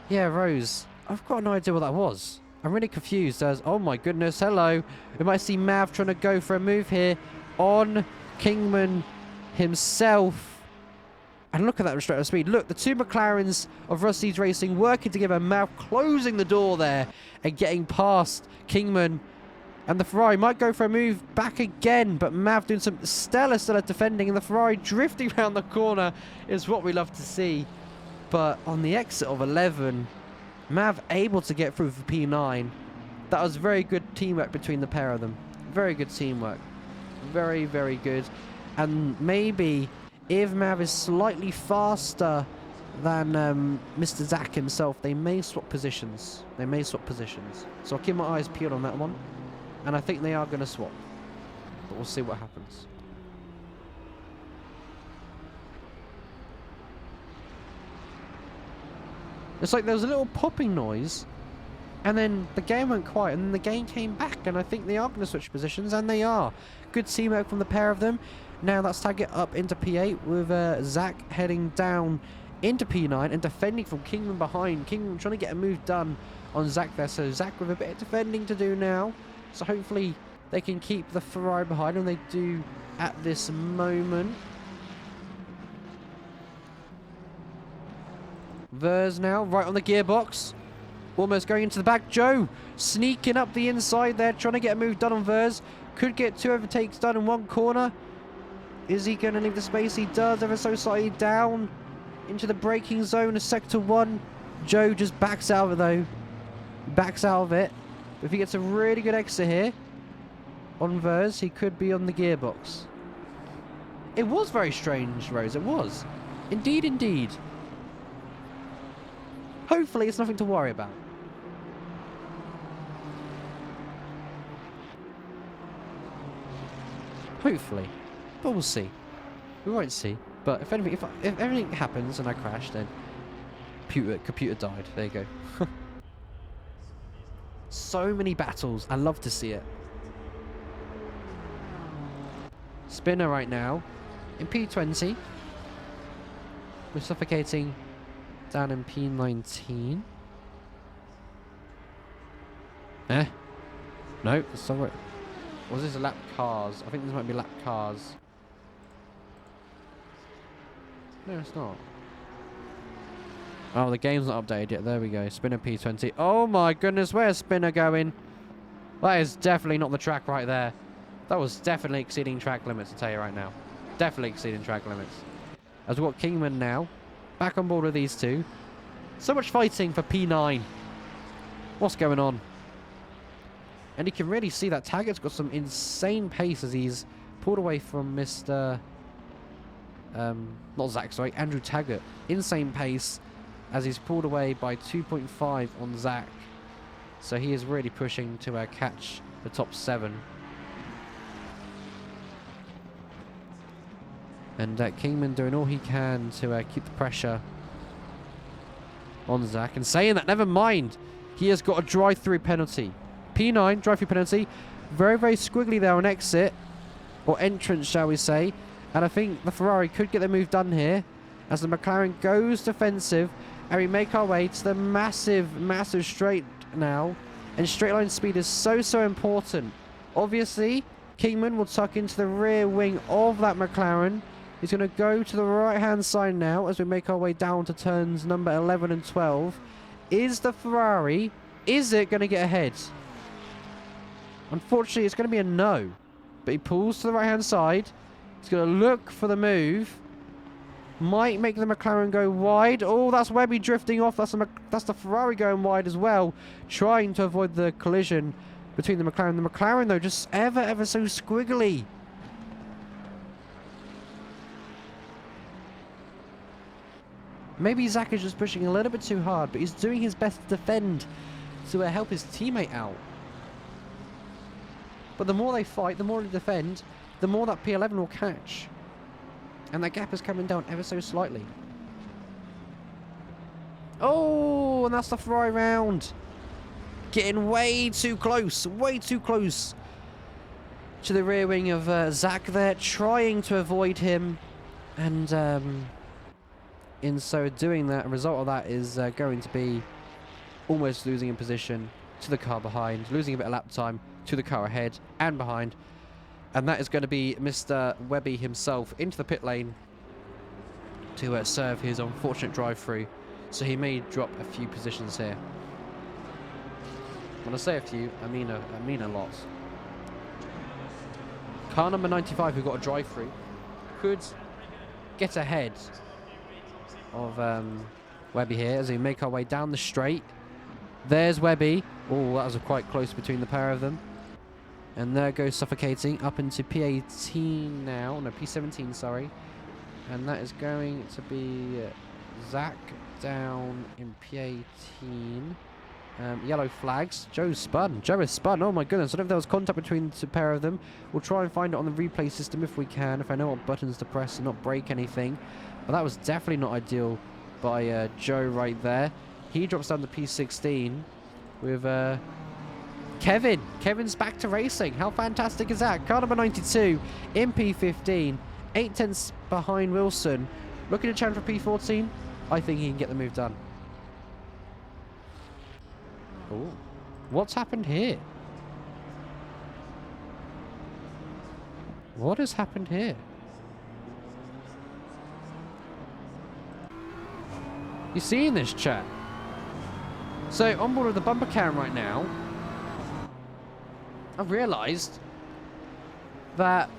Yeah, Rose, I've got no idea what that was. I'm really confused as, oh my goodness, hello. We might see Mav trying to go for a move here on Kingman himself. And look at that restrictor speed. Look, the two McLarens of Rusty's Racing working together. Mav closing the door there and getting past Kingman. And the Ferrari might go for a move back again, but Mav doing some stellar defending, and the Ferrari drifting around the corner is what we love to see. But on the exit of 11, Mav able to get through for P9. That was very good teamwork between the pair of them. Very good teamwork. Very, very good. And maybe if Mav is slightly faster than Mr. Zach himself, they may swap positions. They may swap positions. So I'll keep my eyes peeled on that one. And I think they are going to swap. But we'll see what happens. It's like there was a little popping noise. And then the game went quiet. And then the game came back. And I think they are going to switch positions. And they are. Good teamwork from the pair of them. Now let's tag it up into P8 with Zach heading down into P9 and defending from Kingman behind. Kingman trying to get a move done on Zach there. So Zach with a bit of defending to do now. So hopefully they can keep the Ferrari behind, and they do at this moment. Vers now right on the gearbox. Almost going into the back. Joe sneaking up the inside there, trying to get a move done on Vers. Could get two overtakes done in one corner. Is he going to leave the space? He does, ever so slightly down into the braking zone of Sector 1. Joe just backs out of it though. Backs out of it. If he gets a really good exit here on Vers, he could be on the gearbox. It was very strange, Rose. It was. Indeed, indeed. Hopefully it's nothing to worry about. Hopefully. But we'll see. We won't see. But if anything, if everything happens and I crash, then computer died. There you go. So many battles. I love to see it. Spinner right now in P20. We're suffocating down in P19. No, somewhere. Was this lap cars? I think this might be lap cars. No, it's not. Oh, the game's not updated yet. There we go. Spinner P20. Oh my goodness, where's Spinner going? That is definitely not the track right there. That was definitely exceeding track limits, I'll tell you right now. Definitely exceeding track limits. As we've got Kingman now. Back on board with these two. So much fighting for P9. What's going on? And you can really see that Taggart's got some insane pace as he's pulled away from Mr. Not Zach, sorry, Andrew Taggart. Insane pace as he's pulled away by 2.5 on Zach. So he is really pushing to catch the top 7. And Kingman doing all he can to keep the pressure on Zach. And saying that, never mind, he has got a drive-through penalty. P9, drive-through penalty. Very, very squiggly there on exit. Or entrance, shall we say. And I think the Ferrari could get the move done here as the McLaren goes defensive. And we make our way to the massive, massive straight now. And straight line speed is so, so important. Obviously, Kingman will tuck into the rear wing of that McLaren. He's going to go to the right-hand side now as we make our way down to turns number 11 and 12. Is the Ferrari, is it going to get ahead? Unfortunately, it's going to be a no. But he pulls to the right-hand side. He's going to look for the move. Might make the McLaren go wide. Oh, that's Webby drifting off. That's the Ferrari going wide as well. Trying to avoid the collision between the McLaren. The McLaren, though, just ever so squiggly. Maybe Zach is just pushing a little bit too hard, but he's doing his best to defend to help his teammate out. But the more they fight, the more they defend, the more that P11 will catch. And that gap is coming down ever so slightly. Oh, and that's the fry round. Getting way too close to the rear wing of Zach there, trying to avoid him. And in so doing that, a result of that is going to be almost losing in position to the car behind, losing a bit of lap time to the car ahead and behind. And that is going to be Mr. Webby himself into the pit lane to serve his unfortunate drive-through. So he may drop a few positions here. When I say a few, I mean a lot. Car number 95, who got a drive-through, could get ahead of Webby here as we make our way down the straight. There's Webby. Oh, that was quite close between the pair of them. And there goes Suffocating up into P18 now. No, P17, sorry. And that is going to be Zach down in P18. Yellow flags. Joe spun. Joe is spun. Oh my goodness. I don't know if there was contact between the pair of them. We'll try and find it on the replay system if we can. If I know what buttons to press and not break anything. But that was definitely not ideal by Joe right there. He drops down to P16 with Kevin. Kevin's back to racing. How fantastic is that? Car number 92 in P15. 8 tenths behind Wilson. Looking to challenge for P14. I think he can get the move done. Ooh. What's happened here? What has happened here? You seeing this, chat? So, on board with the bumper cam right now, I've realised that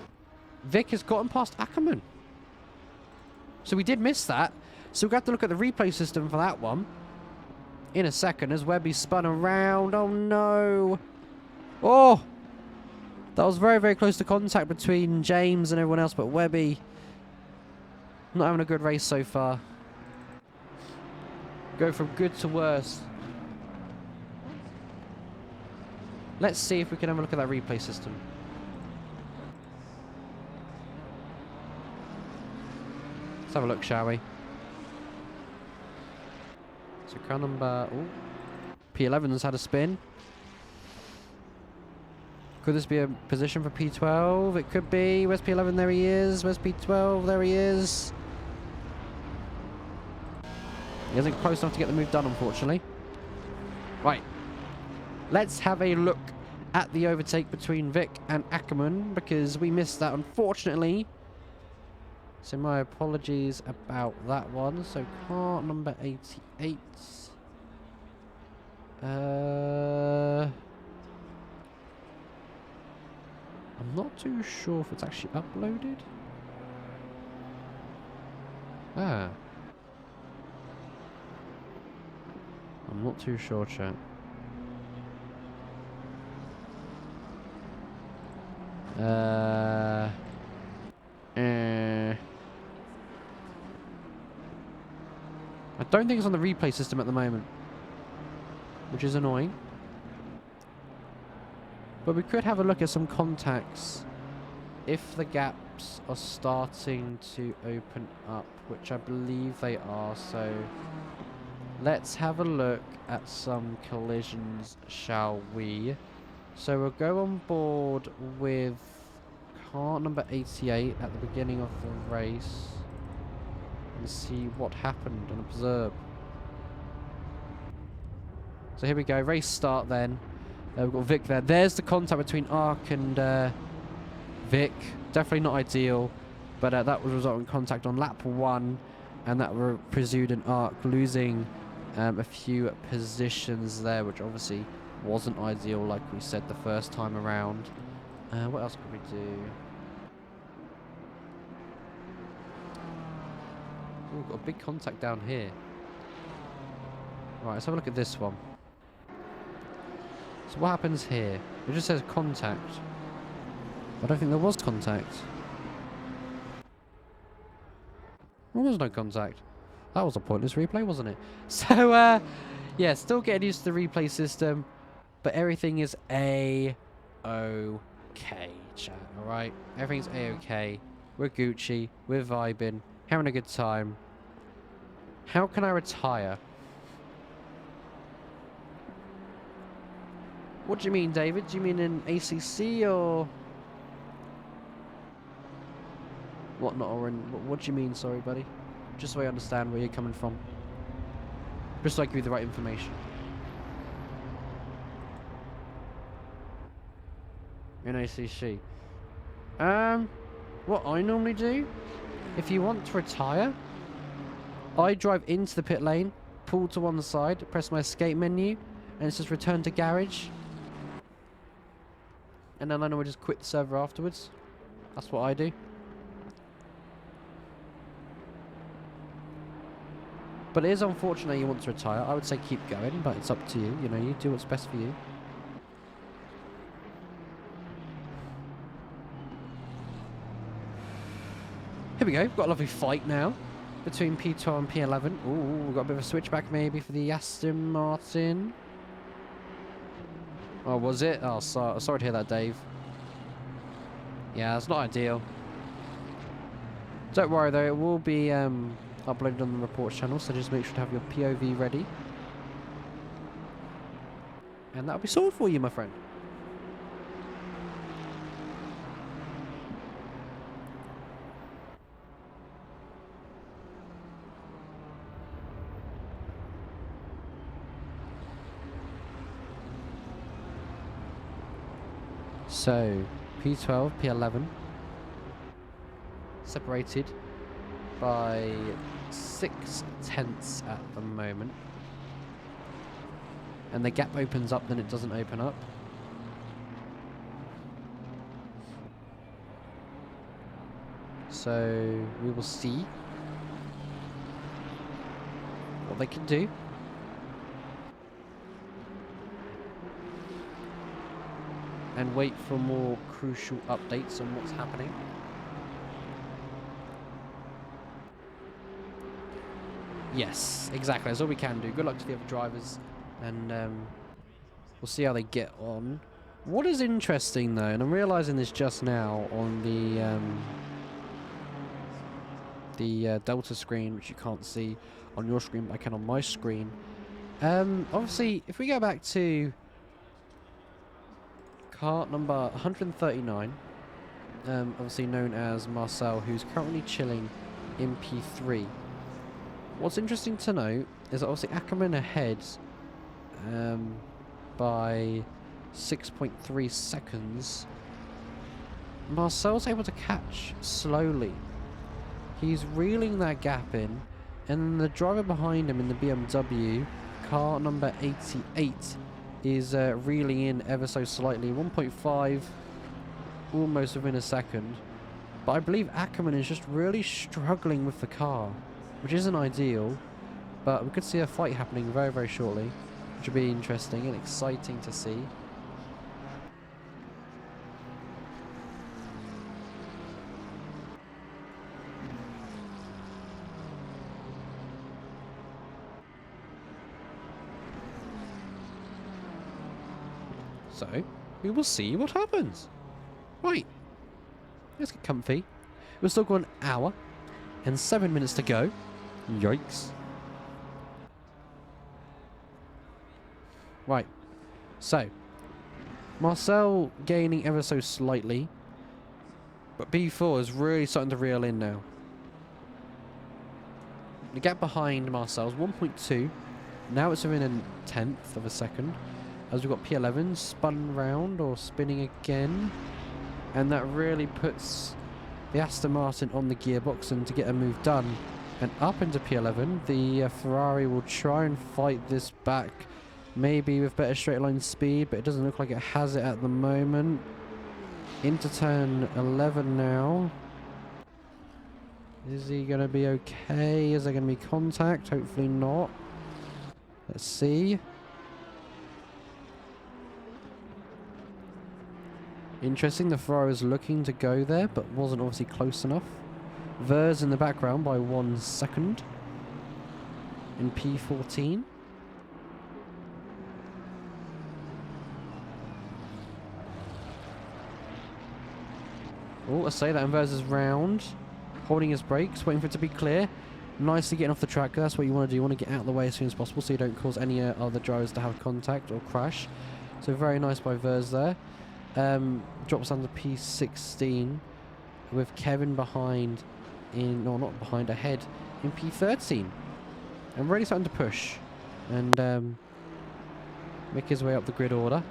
Vic has gotten past Ackerman. So we did miss that. So we're going to have to look at the replay system for that one in a second as Webby spun around. Oh no. Oh! That was very, very close to contact between James and everyone else, but Webby not having a good race so far. Go from good to worse. Let's see if we can have a look at that replay system. Let's have a look, shall we? So car number... Ooh, P11's had a spin. Could this be a position for P12? It could be. Where's P11? There he is. Where's P12? There he is. He isn't close enough to get the move done, unfortunately. Right. Let's have a look at the overtake between Vic and Ackerman, because we missed that, unfortunately. So my apologies about that one. So car number 88. I'm not too sure if it's actually uploaded. Ah. I'm not too sure, chat. I don't think it's on the replay system at the moment, which is annoying. But we could have a look at some contacts if the gaps are starting to open up, which I believe they are. So let's have a look at some collisions, shall we? So we'll go on board with car number 88 at the beginning of the race and see what happened and observe. So here we go, race start then. We've got Vic there. There's the contact between Ark and Vic. Definitely not ideal, but that was resulting in contact on lap 1, and that pursued an Ark losing a few positions there, which obviously wasn't ideal, like we said the first time around. What else could we do? Ooh, we've got a big contact down here. Right, let's have a look at this one. So what happens here? It just says contact. I don't think there was contact. There was no contact. That was a pointless replay, wasn't it? So, yeah, still getting used to the replay system. But everything is A-OK. okay, chat, alright? Everything's a-okay. We're Gucci. We're vibing. Having a good time. How can I retire? What do you mean, David? Do you mean in ACC or... What not, or in... What do you mean, sorry, buddy? Just so I understand where you're coming from. Just so I give you the right information. In ACC. What I normally do, if you want to retire, I drive into the pit lane, pull to one side, press my escape menu, and it says return to garage. And then I normally just quit the server afterwards. That's what I do. But it is unfortunate you want to retire. I would say keep going, but it's up to you. You know, you do what's best for you. Here we go. We've got a lovely fight now between P12 and P11. Ooh, we've got a bit of a switchback maybe for the Aston Martin. Oh, was it? Oh, sorry to hear that, Dave. Yeah, it's not ideal. Don't worry though, it will be uploaded on the reports channel, so just make sure to have your POV ready. And that'll be sorted for you, my friend. So, P12, P11, separated by 0.6 at the moment. And the gap opens up, then it doesn't open up. So, we will see what they can do. And wait for more crucial updates on what's happening. Yes, exactly. That's all we can do. Good luck to the other drivers, and we'll see how they get on. What is interesting though, and I'm realizing this just now on the Delta screen, which you can't see on your screen, but I can on my screen. Obviously, if we go back to car number 139, obviously known as Marcel, who's currently chilling in P3. What's interesting to note is that obviously Ackerman ahead by 6.3 seconds. Marcel's able to catch slowly. He's reeling that gap in, and the driver behind him in the BMW, car number 88, is reeling in ever so slightly. 1.5, almost within a second. But I believe Ackerman is just really struggling with the car, which isn't ideal. But we could see a fight happening very, very shortly, which would be interesting and exciting to see. So, we will see what happens. Right. Let's get comfy. We've still got an hour and 7 minutes to go. Yikes. Right. So, Marcel gaining ever so slightly. But B4 is really starting to reel in now. The gap behind Marcel is 1.2. Now it's within a 10th of a second. As we've got P11 spun round or spinning again. And that really puts the Aston Martin on the gearbox, and to get a move done. And up into P11, the Ferrari will try and fight this back. Maybe with better straight line speed, but it doesn't look like it has it at the moment. Into turn 11 now. Is he going to be okay? Is there going to be contact? Hopefully not. Let's see. Interesting, the Ferrari was looking to go there, but wasn't obviously close enough. Vers in the background by 1 second. In P14. Oh, I say that inverter's round. Holding his brakes, waiting for it to be clear. Nicely getting off the track. That's what you want to do. You want to get out of the way as soon as possible so you don't cause any other drivers to have contact or crash. So very nice by Vers there. Drops down to P16 with Kevin behind in, no, not behind, ahead in P13. And really starting to push and make his way up the grid order.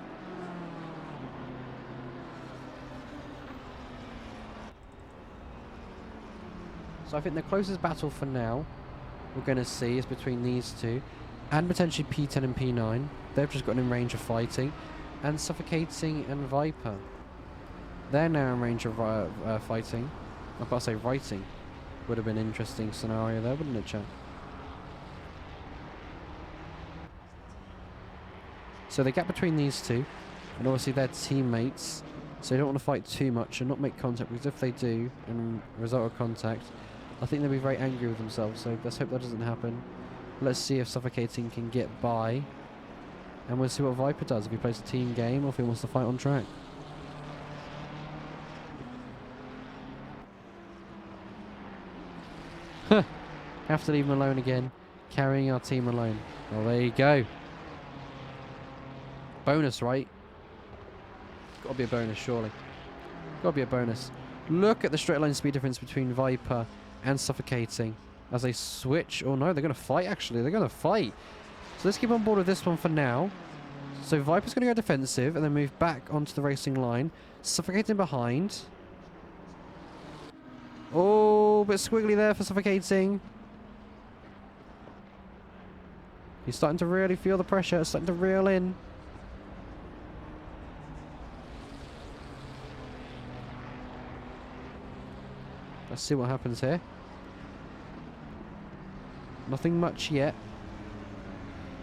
So I think the closest battle for now we're going to see is between these two and potentially P10 and P9. They've just gotten in range of fighting. And Suffocating and Viper. They're now in range of fighting. I've got to say writing. Would have been an interesting scenario there, wouldn't it, chat? So the gap between these two, and obviously they're teammates, so you don't want to fight too much and not make contact, because if they do, and result of contact, I think they'll be very angry with themselves, so let's hope that doesn't happen. Let's see if Suffocating can get by, and we'll see what Viper does, if he plays a team game or if he wants to fight on track. Have to leave him alone again, carrying our team alone. Well, there you go. Bonus, right? Gotta be a bonus, surely. Gotta be a bonus. Look at the straight line speed difference between Viper and Suffocating as they switch. Oh no, they're gonna fight actually. They're gonna fight. So let's keep on board with this one for now. So Viper's gonna go defensive and then move back onto the racing line. Suffocating behind. Oh, bit squiggly there for Suffocating. He's starting to really feel the pressure, starting to reel in. Let's see what happens here. Nothing much yet.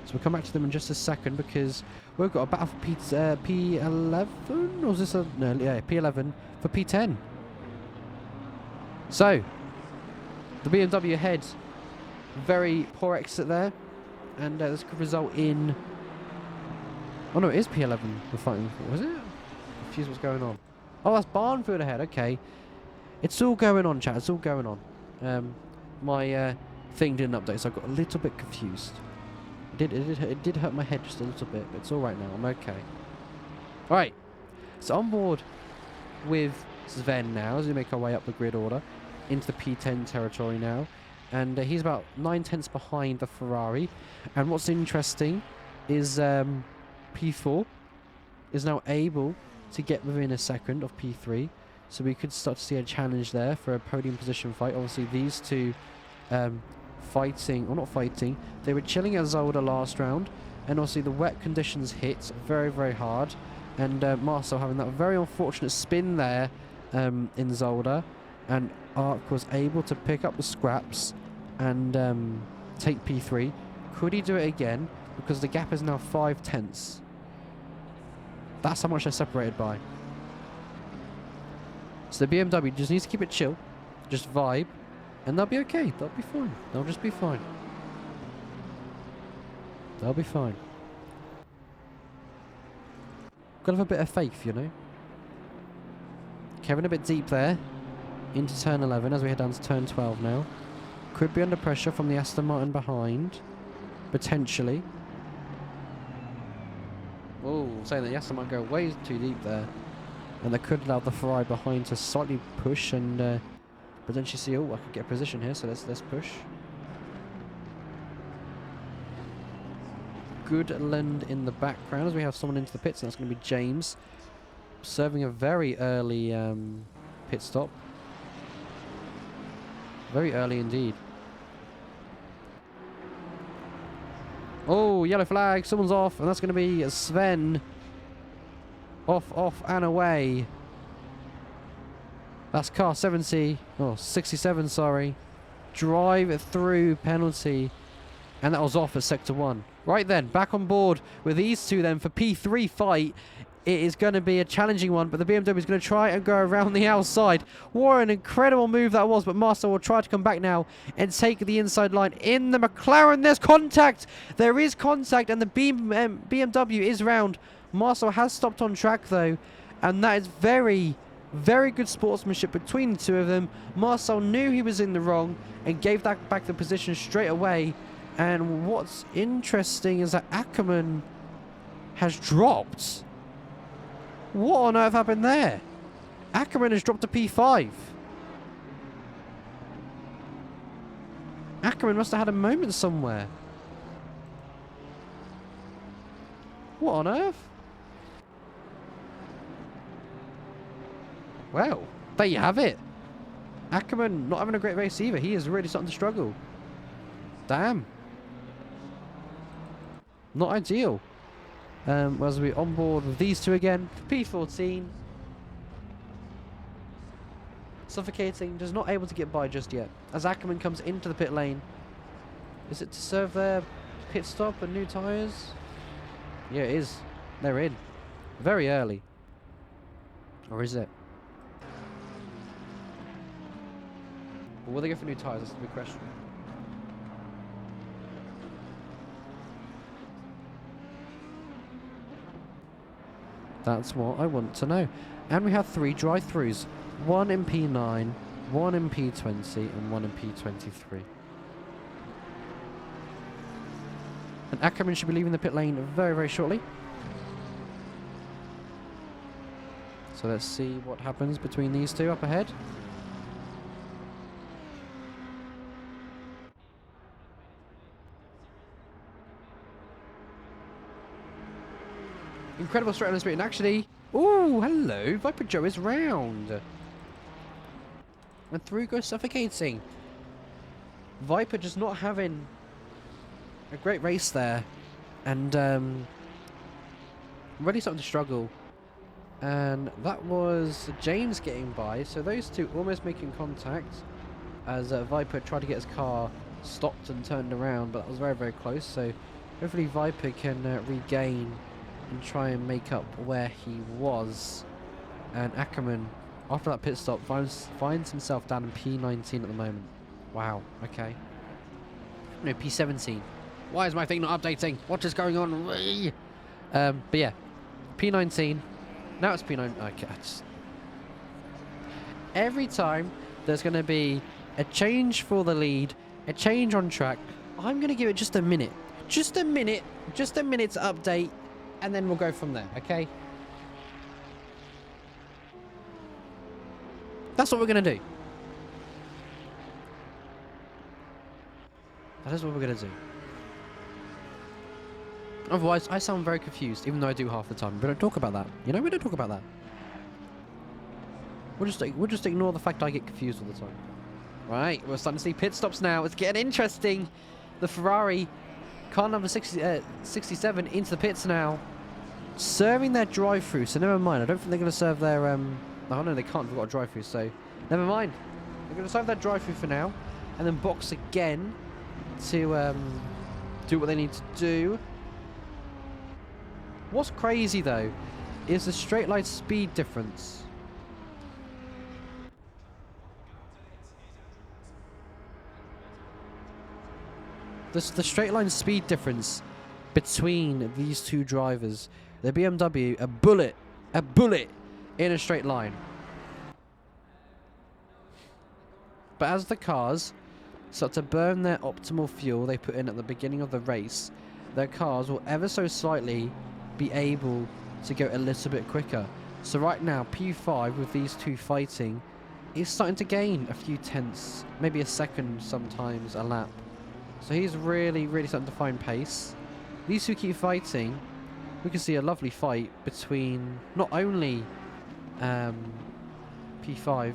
So we'll come back to them in just a second because we've got a battle for P11? Or is this a... No, yeah, P11 for P10. So, the BMW ahead. Very poor exit there. And this could result in... Oh no, it is P11 we're fighting for, was it? I'm confused what's going on. Oh, that's Barnfield ahead, okay. It's all going on, chat. It's all going on. My thing didn't update, so I got a little bit confused. It did hurt my head just a little bit, but it's all right now. I'm okay. All right. So on board with Sven now as we make our way up the grid order into the P10 territory now, and he's about 9/10 behind the Ferrari. And what's interesting is P4 is now able to get within a second of P3. So we could start to see a challenge there for a podium position fight. Obviously, these two fighting, or not fighting, they were chilling at Zolder last round. And obviously the wet conditions hit very, very hard. And Marcel having that very unfortunate spin there in Zolder. And Ark was able to pick up the scraps and take P3. Could he do it again? Because the gap is now 5/10. That's how much they're separated by. So the BMW just needs to keep it chill, just vibe, and they'll be okay. They'll be fine. They'll just be fine. They'll be fine. Gotta have a bit of faith, you know. Kevin a bit deep there, into turn 11 as we head down to turn 12 now. Could be under pressure from the Aston Martin behind, potentially. Oh, saying that the Aston Martin go way too deep there. And that could allow the Ferrari behind to slightly push and potentially see, oh, I could get a position here, so let's push. Goodland in the background as we have someone into the pits, and that's going to be James. Serving a very early pit stop. Very early indeed. Oh, yellow flag, someone's off, and that's going to be Sven. Off, and away. That's car 70. Oh, 67, sorry. Drive through penalty. And that was off at sector 1. Right then, back on board with these two then for P3 fight. It is going to be a challenging one, but the BMW is going to try and go around the outside. What an incredible move that was, but Master will try to come back now and take the inside line. In the McLaren, there's contact. There is contact, and the BMW is round. Marcel has stopped on track though, and that is very, Very good sportsmanship between the two of them. Marcel knew he was in the wrong and gave that back the position straight away. And what's interesting is that Ackerman has dropped. What on earth happened there? Ackerman has dropped to P5. Ackerman must have had a moment somewhere. What on earth? Well, there you have it. Ackerman not having a great race either. He is really starting to struggle. Damn. Not ideal. As we on board with these two again. P14. Suffocating. Just not able to get by just yet. As Ackerman comes into the pit lane. Is it to serve their pit stop and new tyres? Yeah, it is. They're in. Very early. Or is it? Or will they go for new tyres? That's the big question. That's what I want to know. And we have 3 drive-throughs. 1 in P9, 1 in P20, and 1 in P23. And Ackerman should be leaving the pit lane very, very shortly. So let's see what happens between these two up ahead. Incredible straight on the street, and actually, ooh, hello, Viper Joe is round. And through goes Suffocating. Viper just not having a great race there, and really starting to struggle. And that was James getting by, so those two almost making contact as Viper tried to get his car stopped and turned around, but that was very, very close. So hopefully Viper can regain and try and make up where he was. And Ackerman, after that pit stop, finds himself down in P19 at the moment. Wow, okay. No, P17. Why is my thing not updating? What is going on? But yeah, P19. Now it's P9. Okay, every time there's going to be a change for the lead, a change on track, I'm going to give it just a minute. Just a minute to update, and then we'll go from there, okay? That's what we're going to do. That is what we're going to do. Otherwise, I sound very confused, even though I do half the time. We don't talk about that. You know, we don't talk about that. We'll just ignore the fact I get confused all the time. Right, we're starting to see pit stops now. It's getting interesting. The Ferrari, car number 67, into the pits now. Serving their drive-through, so never mind. I don't think they're going to serve their... Oh, no, they can't. They've got a drive-through, so never mind. They're going to serve their drive-through for now, and then box again to do what they need to do. What's crazy, though, is the straight line speed difference. The straight line speed difference between these two drivers. The BMW, a bullet in a straight line. But as the cars start to burn their optimal fuel they put in at the beginning of the race, their cars will ever so slightly be able to go a little bit quicker. So right now, P5 with these two fighting is starting to gain a few tenths, maybe a second sometimes a lap. So he's really starting to find pace. These two keep fighting. We can see a lovely fight between not only P5,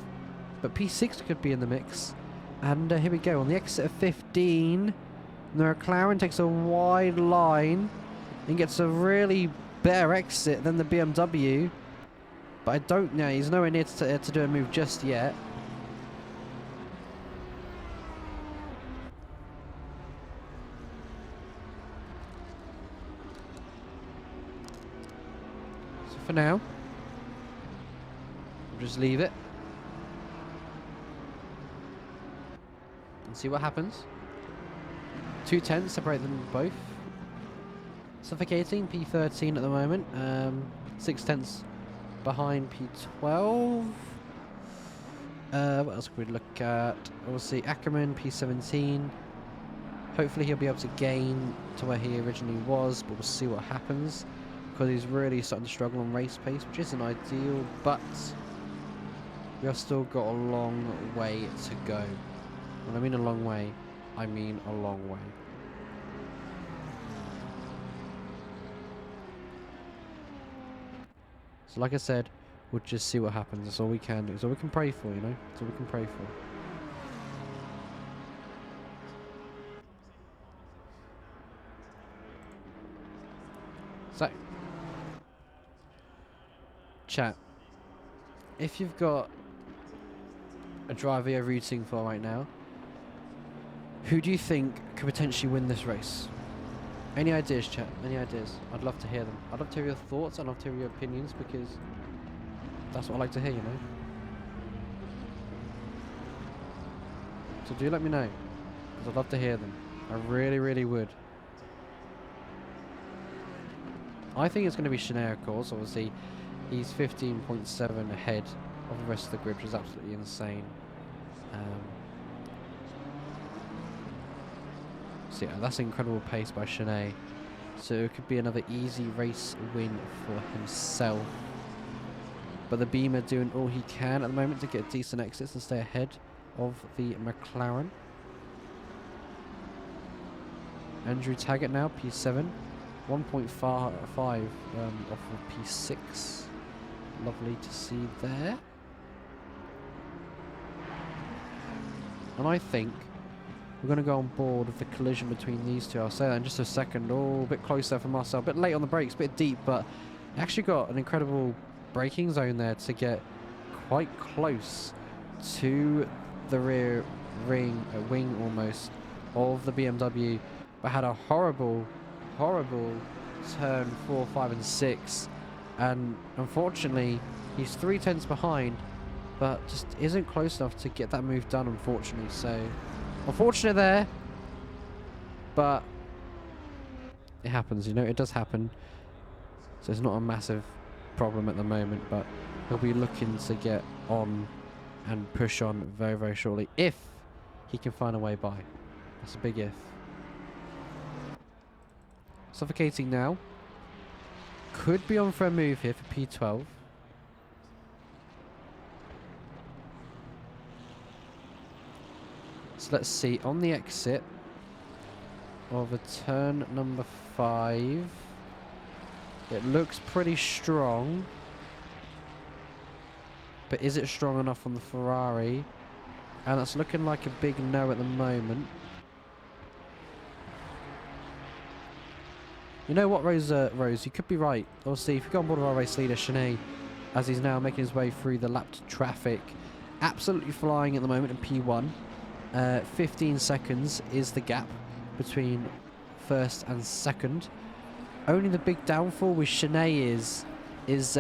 but P6 could be in the mix. And here we go on the exit of 15. The McLaren takes a wide line and gets a really better exit than the BMW. But I don't know, he's nowhere near to do a move just yet. So for now, we'll just leave it and see what happens. 2 tenths separate them both. Suffocating, P13 at the moment. 6 tenths behind P12. What else could we look at? Obviously, Ackerman, P17. Hopefully he'll be able to gain to where he originally was, but we'll see what happens. Because he's really starting to struggle on race pace, which isn't ideal, but we have still got a long way to go. When I mean a long way, I mean a long way. So like I said, we'll just see what happens. That's all we can do. That's all we can pray for, you know? That's all we can pray for. So, chat, if you've got a driver you're rooting for right now, who do you think could potentially win this race? Any ideas, chat? Any ideas? I'd love to hear them. I'd love to hear your thoughts. I'd love to hear your opinions, because that's what I like to hear, you know? So do let me know, because I'd love to hear them. I really, really would. I think it's going to be Shanae, of course. Obviously, he's 15.7 ahead of the rest of the grid, which is absolutely insane. So yeah, that's incredible pace by Shanae. So it could be another easy race win for himself. But the Beamer doing all he can at the moment to get decent exits and stay ahead of the McLaren. Andrew Taggart now, P7. 1.5 off of P6. Lovely to see there. And I think we're going to go on board with the collision between these two. I'll say that in just a second. Oh, a bit closer for Marcel. A bit late on the brakes, a bit deep, but actually got an incredible braking zone there to get quite close to the rear wing almost of the BMW, but had a horrible turn 4, 5 and 6, and unfortunately he's 3/10 behind, but just isn't close enough to get that move done, unfortunately. So unfortunate there, but it happens, you know, it does happen. So it's not a massive problem at the moment, but he'll be looking to get on and push on very, very shortly if he can find a way by. That's a big if. Suffocating now. Could be on for a move here for P12. So let's see, on the exit of a turn number 5, it looks pretty strong, but is it strong enough on the Ferrari? And that's looking like a big no at the moment. You know what, Rose, you could be right. Obviously, if you go on board with our race leader, Shanae, as he's now making his way through the lapped traffic, absolutely flying at the moment in P1. 15 seconds is the gap between first and second. Only the big downfall with Shanae is his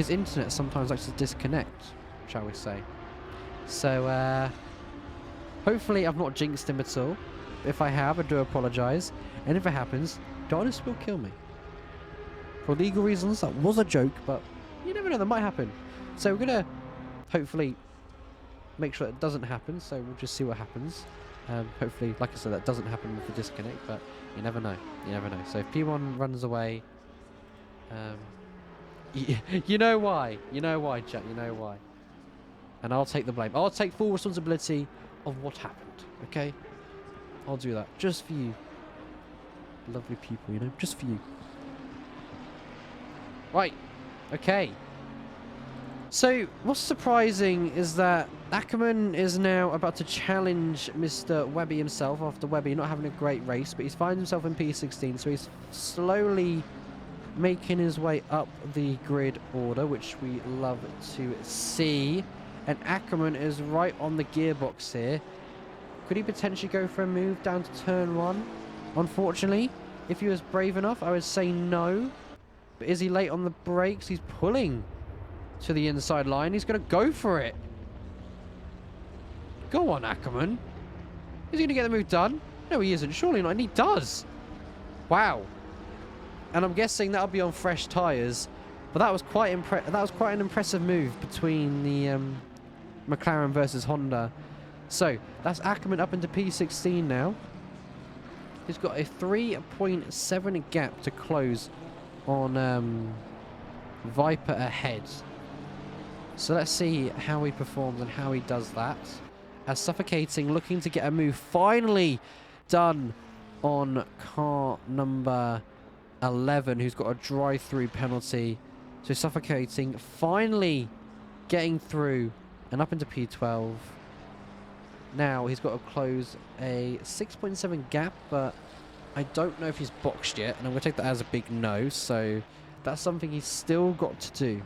internet sometimes likes to disconnect, shall we say. So, hopefully I've not jinxed him at all. If I have, I do apologise. And if it happens, Darnus will kill me. For legal reasons, that was a joke, but you never know, that might happen. So we're going to hopefully make sure it doesn't happen, so we'll just see what happens. Hopefully, like I said, that doesn't happen with the disconnect, but you never know. You never know. So if P1 runs away, you know why. You know why, chat. You know why. And I'll take the blame. I'll take full responsibility of what happened, okay? I'll do that. Just for you. Lovely people, you know? Just for you. Right. Okay. So, what's surprising is that Ackerman is now about to challenge Mr. Webby himself after Webby not having a great race, but he's finding himself in P16, so he's slowly making his way up the grid order, which we love to see. And Ackerman is right on the gearbox here. Could he potentially go for a move down to turn 1? Unfortunately, if he was brave enough, I would say no. But is he late on the brakes? He's pulling to the inside line. He's going to go for it. Go on, Ackerman. Is he going to get the move done? No, he isn't. Surely not. And he does. Wow. And I'm guessing that'll be on fresh tyres But that was quite an impressive move between the McLaren versus Honda. So that's Ackerman up into P16 now. He's got a 3.7 gap to close on Viper ahead. So let's see how he performs and how he does that. As Suffocating looking to get a move finally done on car number 11, who's got a drive-through penalty. So Suffocating finally getting through and up into P12. Now he's got to close a 6.7 gap, but I don't know if he's boxed yet, and I'm going to take that as a big no, so that's something he's still got to do.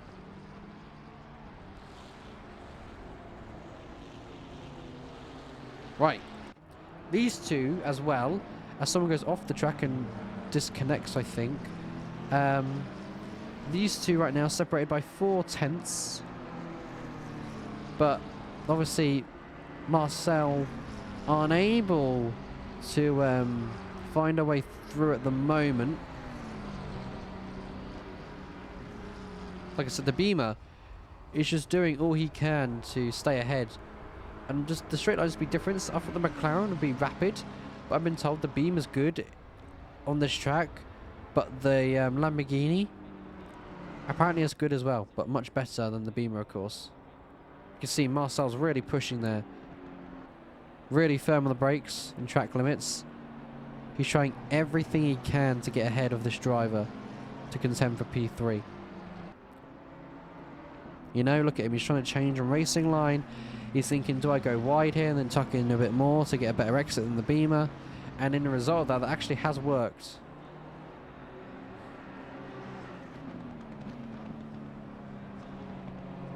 Right, these two as well, as someone goes off the track and disconnects, I think. These two right now separated by 4/10, but obviously Marcel unable to find a way through at the moment. Like I said, the Beamer is just doing all he can to stay ahead. And just the straight lines would be different. I thought the McLaren would be rapid, but I've been told the Beamer's good on this track, but the Lamborghini apparently is good as well, but much better than the Beamer, of course. You can see Marcel's really pushing there. Really firm on the brakes and track limits. He's trying everything he can to get ahead of this driver to contend for P3. You know, look at him. He's trying to change on racing line. He's thinking, do I go wide here and then tuck in a bit more to get a better exit than the Beamer? And in the result of that, that actually has worked.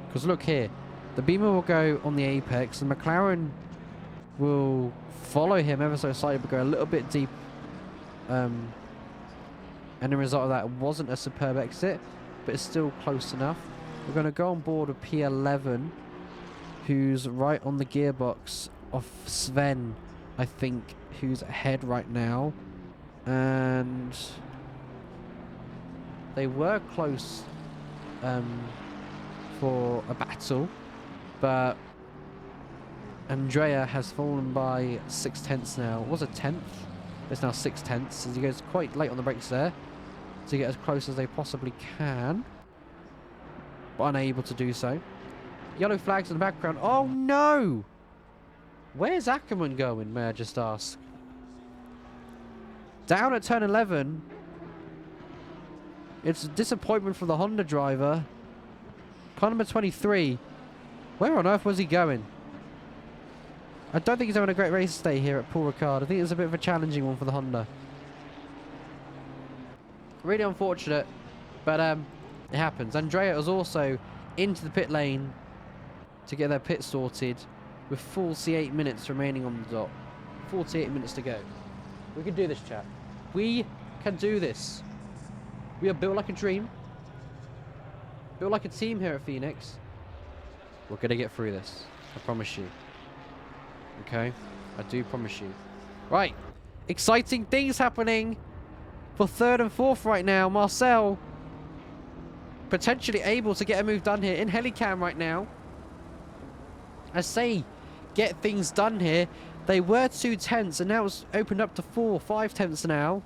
Because look here. The Beamer will go on the apex. The McLaren will follow him ever so slightly, but go a little bit deep. And the result of that wasn't a superb exit, but it's still close enough. We're going to go on board with P11, who's right on the gearbox of Sven, I think, who's ahead right now. And they were close for a battle, but Andrea has fallen by 6/10 now. It was a 10th. It's now 6/10, as he goes quite late on the brakes there to get as close as they possibly can, but unable to do so. Yellow flags in the background. Oh no! Where's Ackerman going, may I just ask? Down at turn 11. It's a disappointment for the Honda driver. Car number 23. Where on earth was he going? I don't think he's having a great race day here at Paul Ricard. I think it's a bit of a challenging one for the Honda. Really unfortunate, but it happens. Andrea was also into the pit lane to get their pit sorted with 48 minutes remaining on the dot. 48 minutes to go. We can do this, chat. We can do this. We are built like a dream. Built like a team here at Phoenix. We're going to get through this. I promise you. Okay? I do promise you. Right. Exciting things happening for third and fourth right now. Marcel potentially able to get a move done here in Helicam right now. I say get things done here. They were 2/10 and now it's opened up to 4-5 now.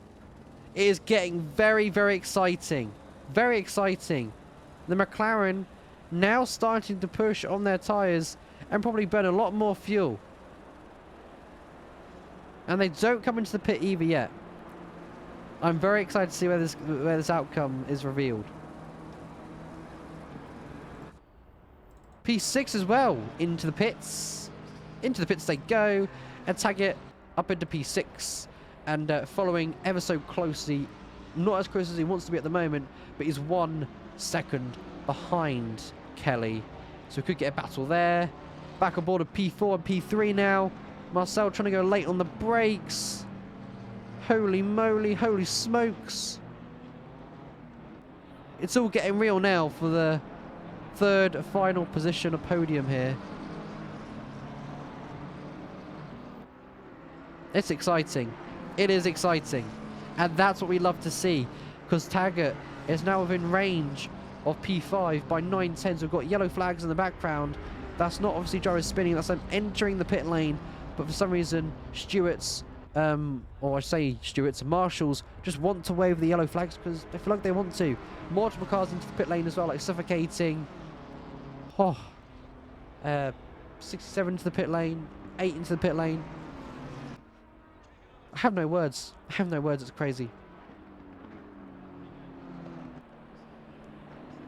It is getting very, very exciting. Very exciting. The McLaren now starting to push on their tyres and probably burn a lot more fuel. And they don't come into the pit either yet. I'm very excited to see where this outcome is revealed. P6 as well into the pits. Into the pits they go, and Taggart up into P6 and following ever so closely. Not as close as he wants to be at the moment, but he's 1 second behind Kelly. So we could get a battle there. Back on board of P4 and P3 now. Marcel trying to go late on the brakes. Holy moly, holy smokes. It's all getting real now for the third final position of podium here. It's exciting. It is exciting. And that's what we love to see. Because Taggart is now within range of P5 by 9/10. We've got yellow flags in the background. That's not obviously gyro spinning, that's them entering the pit lane. But for some reason, Stewart's, or I say Stewart's and Marshals just want to wave the yellow flags because they feel like they want to. Multiple cars into the pit lane as well, like suffocating. 67 into the pit lane, 8 into the pit lane. I have no words. I have no words, it's crazy.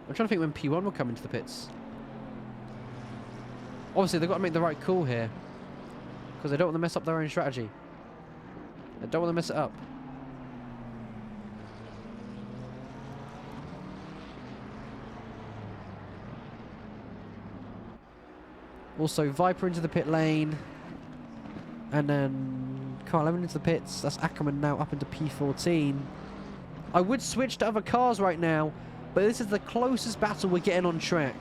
I'm trying to think when P1 will come into the pits. Obviously, they've got to make the right call here. Because they don't want to mess up their own strategy. They don't want to mess it up. Also, Viper into the pit lane. And then car 11 into the pits. That's Ackerman now up into P14. I would switch to other cars right now, but this is the closest battle we're getting on track.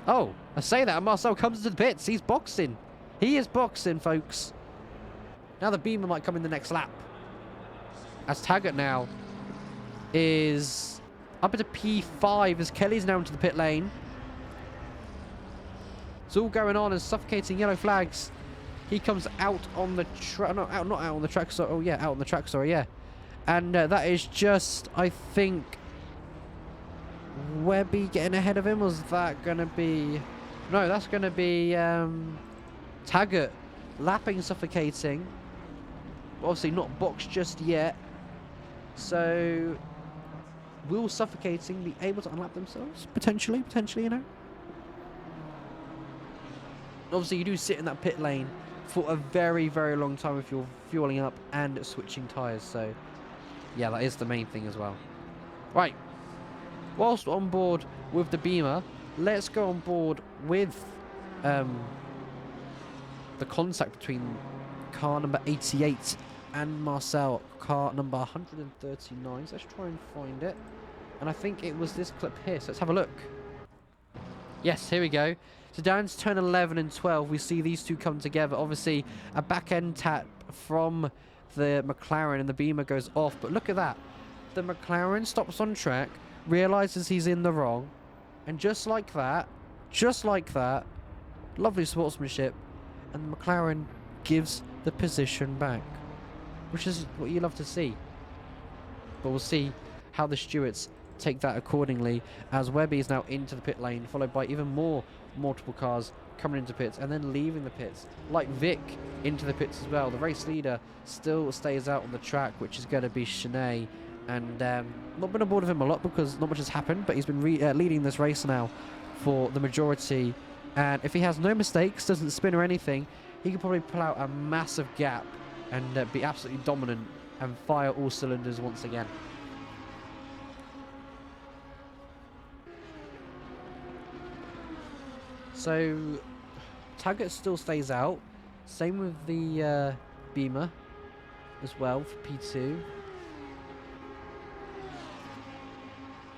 Oh, I say that, and Marcel comes into the pits. He's boxing. He is boxing, folks. Now the Beamer might come in the next lap. As Taggart now is up into P5 as Kelly's now into the pit lane. It's all going on and suffocating yellow flags. He comes out on the track. No, not out on the track. So, oh yeah, out on the track. Sorry, yeah. And that is just, I think, Webby getting ahead of him. Was that gonna be? No, that's gonna be Taggart lapping, suffocating. Obviously not boxed just yet. So will suffocating be able to unlap themselves? Potentially, you know. Obviously, you do sit in that pit lane for a very, very long time if you're fueling up and switching tyres. So, yeah, that is the main thing as well. Right. Whilst on board with the Beamer, let's go on board with the contact between car number 88 and Marcel, car number 139. So let's try and find it. And I think it was this clip here. So let's have a look. Yes, here we go. So down to turn 11 and 12, we see these two come together. Obviously, a back-end tap from the McLaren and the Beamer goes off. But look at that. The McLaren stops on track, realises he's in the wrong. And just like that, lovely sportsmanship. And the McLaren gives the position back. Which is what you love to see. But we'll see how the Stewarts take that accordingly, as Webby is now into the pit lane, followed by even more multiple cars coming into pits and then leaving the pits, like Vic into the pits as well. The race leader still stays out on the track, which is going to be Shanae, and not been aboard with him a lot because not much has happened, but he's been leading this race now for the majority, and if he has no mistakes, doesn't spin or anything, he can probably pull out a massive gap and be absolutely dominant and fire all cylinders once again. So Taggart still stays out. Same with the Beamer as well for P2.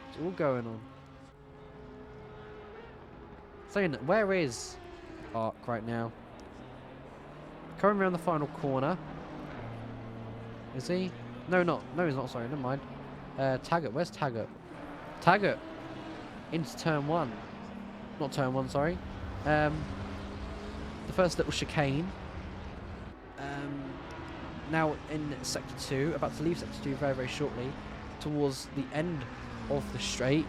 It's all going on. So where is Ark right now? Coming around the final corner. Is he? No, not. No, he's not. Sorry, never mind. Taggart. Where's Taggart? Taggart into turn 1. Not turn 1, sorry. The first little chicane. Now in sector 2, about to leave sector 2 very, very shortly, towards the end of the straight,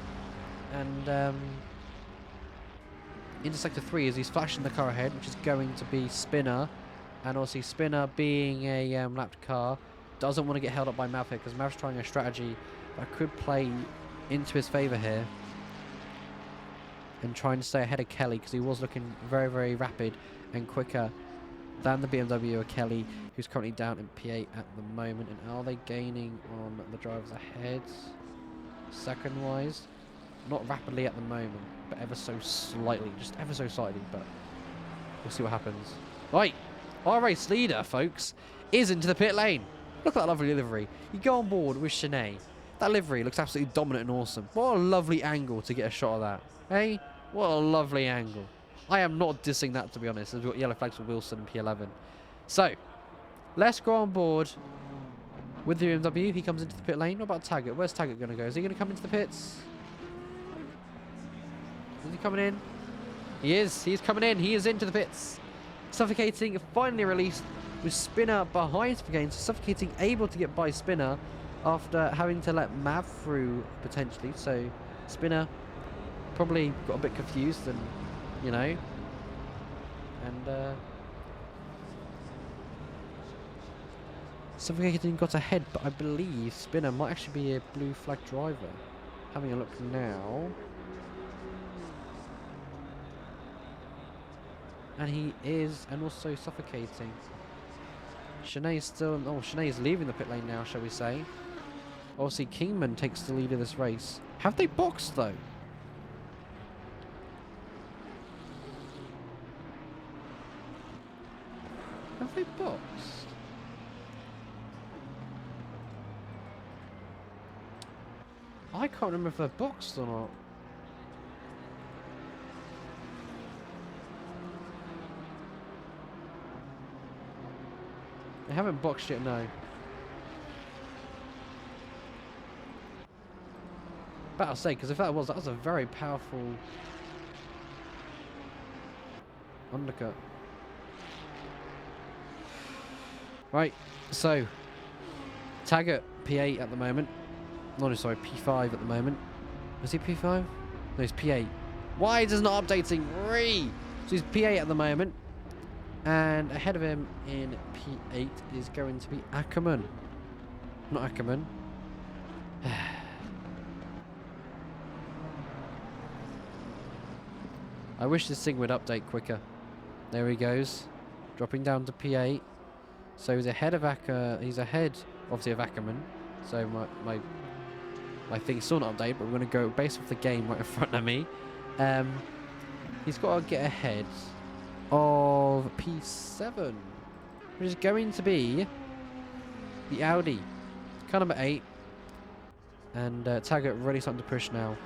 and into sector 3 as he's flashing the car ahead, which is going to be Spinner, and obviously Spinner, being a lapped car, doesn't want to get held up by Maverick, because Mav's trying a strategy that could play into his favour here, and trying to stay ahead of Kelly, because he was looking very, very rapid and quicker than the BMW or Kelly, who's currently down in P8 at the moment. And are they gaining on the drivers ahead second wise? Not rapidly at the moment, but ever so slightly, just ever so slightly, but we'll see what happens. Right, our race leader, folks, is into the pit lane. Look at that lovely livery. You go on board with Shanae. That livery looks absolutely dominant and awesome. What a lovely angle to get a shot of that. Hey, what a lovely angle. I am not dissing that, to be honest. We've got yellow flags for Wilson and P11. So, let's go on board With the BMW, he comes into the pit lane. What about Taggart? Where's Taggart going to go? Is he going to come into the pits? Is he coming in? He is. He's coming in. He is into the pits. Suffocating, finally released with Spinner behind Suffocating. Suffocating able to get by Spinner after having to let Mav through potentially. So Spinner probably got a bit confused and, you know, and Suffocating got ahead, but I believe Spinner might actually be a blue flag driver. Having a look now. And he is, and also Suffocating. Shanae's still, oh, Shanae's leaving the pit lane now, shall we say. Obviously, Kingman takes the lead of this race. Have they boxed, though? Have they boxed? I can't remember if they're boxed or not. They haven't boxed yet, no. But I'll say, because if that was a very powerful undercut. Right, so Taggart P8 at the moment. No, sorry, P5 at the moment. Was he P5? No, he's P8. Why is it not updating? So he's P8 at the moment. And ahead of him in P8 is going to be Ackerman. Not Ackerman. I wish this thing would update quicker. There he goes. Dropping down to P8. So he's ahead of he's ahead, obviously, of Ackerman. So my thing's still not updated, but we're going to go based off the game right in front of me. He's got to get ahead of P7, which is going to be the Audi. Car number 8. And Taggart really starting to push now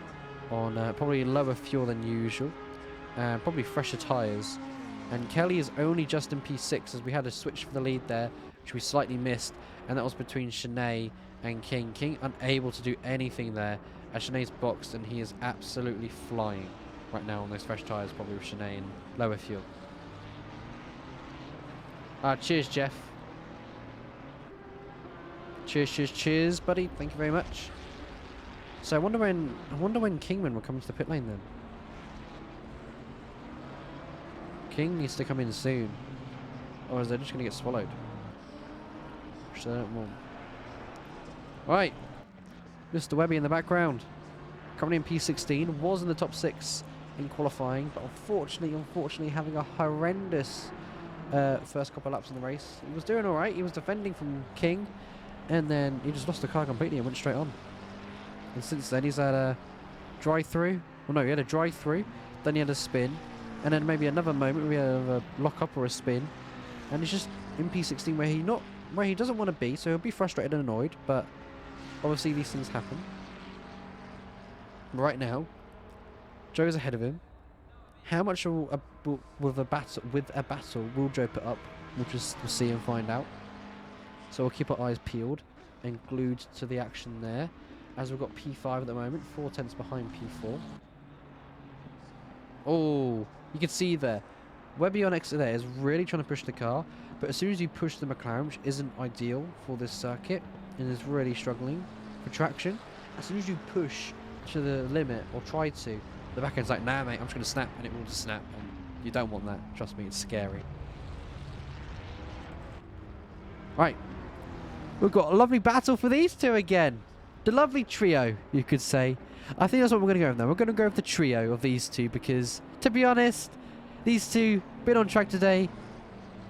on probably lower fuel than usual. Probably fresher tyres. And Kelly is only just in P6 as we had a switch for the lead there, which we slightly missed. And that was between Shanae and King. King unable to do anything there as Shanae's boxed, and he is absolutely flying right now on those fresh tyres, probably with Shanae and lower fuel. Cheers, Jeff. Cheers, buddy. Thank you very much. So I wonder when Kingman will come to the pit lane then. King needs to come in soon, or is they just going to get swallowed? Which they don't want. Right, Mr. Webby in the background, coming in P16, was in the top 6 in qualifying, but unfortunately having a horrendous first couple of laps in the race. He was doing all right. He was defending from King, and then he just lost the car completely and went straight on. And since then, he's had a drive-through. Well, no, he had a drive-through, then he had a spin, and then maybe another moment we have a lock-up or a spin, and he's just in P16 where he doesn't want to be, so he'll be frustrated and annoyed, but obviously these things happen. Right now, Joe's ahead of him. How much with a battle will Joe put up? We'll see and find out. So we'll keep our eyes peeled and glued to the action there, as we've got P5 at the moment, 4 tenths behind P4. Oh, you can see there, Webby on exit there is really trying to push the car, but as soon as you push the McLaren, which isn't ideal for this circuit, and is really struggling for traction, as soon as you push to the limit, or try to, the back end's like, nah mate, I'm just going to snap, and it will just snap, and you don't want that, trust me, it's scary. Right, we've got a lovely battle for these two again. The lovely trio, you could say. I think that's what we're going to go with now. We're going to go with the trio of these two because, to be honest, these two been on track today.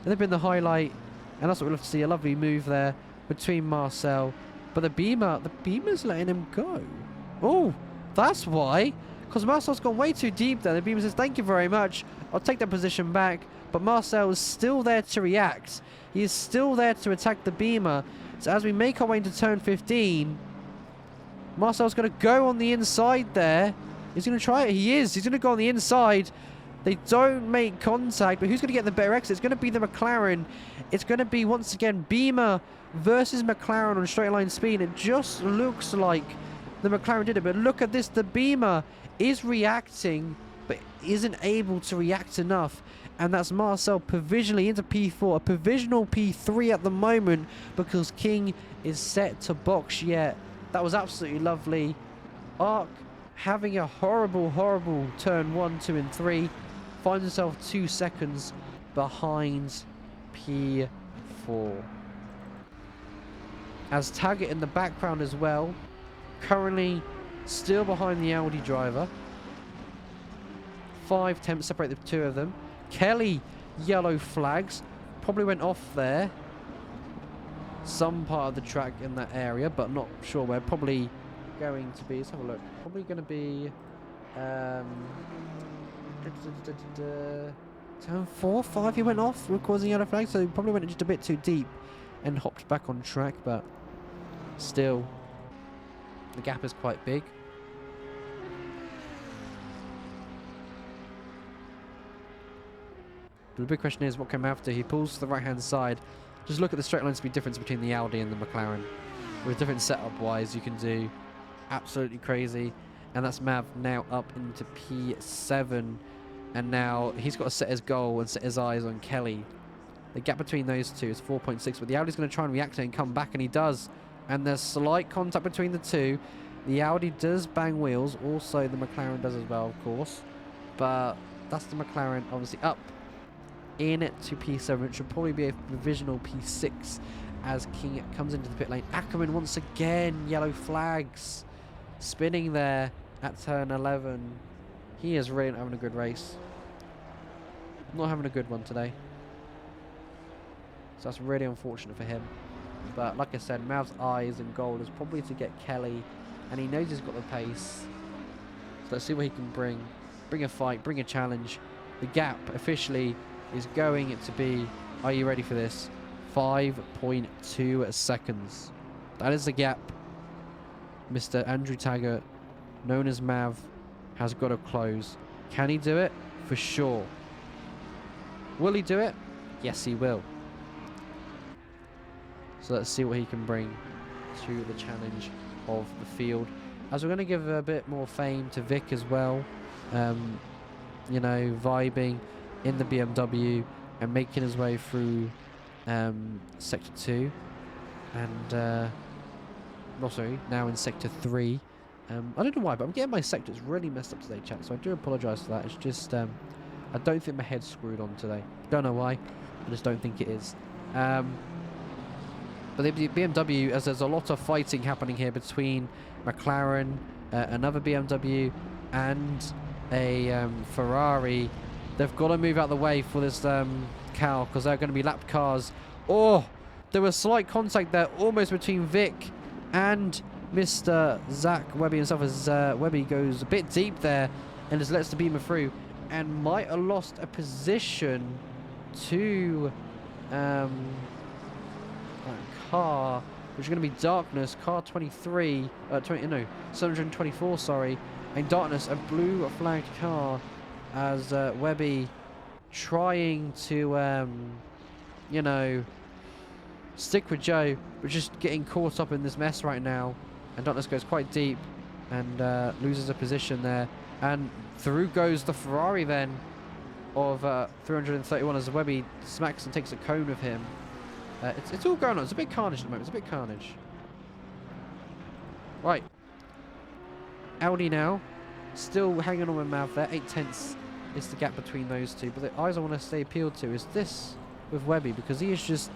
They've been the highlight, and that's what we'd love to see. A lovely move there between Marcel, but the Beamer's letting him go. Oh, that's why. Because Marcel's gone way too deep there. The Beamer says, thank you very much. I'll take that position back. But Marcel is still there to react. He is still there to attack the Beamer. So as we make our way into turn 15, Marcel's going to go on the inside there. He's going to try it. He is. He's going to go on the inside. They don't make contact, but who's going to get the better exit? It's going to be the McLaren. It's going to be, once again, Beamer versus McLaren on straight line speed. It just looks like the McLaren did it, but look at this. The Beamer is reacting, but isn't able to react enough. And that's Marcel provisionally into P4, a provisional P3 at the moment, because King is set to box yet. That was absolutely lovely. Ark having a horrible, horrible turn 1, 2, and 3. Finds himself 2 seconds behind P4. As Taggart in the background as well, currently still behind the Audi driver. 5 temps separate the two of them. Kelly, yellow flags, probably went off there. Some part of the track in that area, but not sure where. Probably going to be, let's have a look. Probably going to be turn 4, 5 he went off, causing yellow flag, so he probably went just a bit too deep and hopped back on track, but still the gap is quite big. But the big question is, what came after? He pulls to the right hand side. Just look at the straight line speed difference between the Audi and the McLaren. With different setup wise, you can do absolutely crazy. And that's Mav now up into P7. And now he's got to set his goal and set his eyes on Kelly. The gap between those two is 4.6, but the Audi's going to try and react and come back, and he does. And there's slight contact between the two. The Audi does bang wheels. Also, the McLaren does as well, of course. But that's the McLaren, obviously, up in to P7. It should probably be a provisional P6 as King comes into the pit lane. Ackerman once again, yellow flags. Spinning there at turn 11. He is really not having a good race. Not having a good one today. So that's really unfortunate for him. But like I said, Mav's eyes and goal is probably to get Kelly. And he knows he's got the pace. So let's see what he can bring. Bring a fight, bring a challenge. The gap officially is going to be, are you ready for this? 5.2 seconds. That is the gap. Mr. Andrew Taggart, known as Mav, has got to close. Can he do it? For sure. Will he do it? Yes, he will. So let's see what he can bring to the challenge of the field. As we're going to give a bit more fame to Vic as well. You know, vibing in the BMW and making his way through Sector 2. And, now in Sector 3. I don't know why, but I'm getting my sectors really messed up today, chat, so I do apologise for that. It's just, I don't think my head's screwed on today. Don't know why, I just don't think it is. But the BMW, as there's a lot of fighting happening here between McLaren, another BMW, and a Ferrari. They've got to move out of the way for this car, because they're going to be lapped cars. Oh, there was slight contact there, almost between Vic and Mr. Zach Webby himself, as Webby goes a bit deep there and just lets the Beamer through, and might have lost a position to a car, which is going to be Darkness, car 23, 724, sorry, and Darkness, a blue flagged car, as Webby trying to, you know, stick with Joe, but just getting caught up in this mess right now. And Darkness goes quite deep and loses a position there. And through goes the Ferrari then of 331 as Webby smacks and takes a cone with him. It's all going on. It's a bit carnage at the moment. It's a bit carnage. Right. Audi now. Still hanging on with Mav there. 8/10 is the gap between those two. But the eyes I want to stay appealed to is this with Webby, because he is just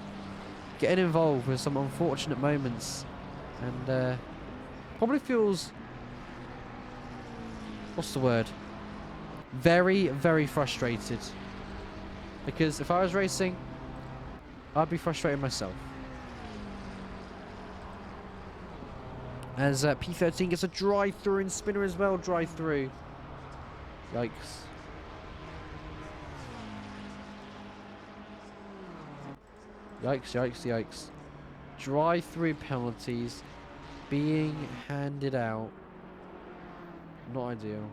getting involved with some unfortunate moments. And probably feels, what's the word? Very, very frustrated. Because if I was racing, I'd be frustrated myself. As P13 gets a drive-through and spinner as well, drive-through. Yikes. Yikes, yikes, yikes. Drive-through penalties being handed out. Not ideal.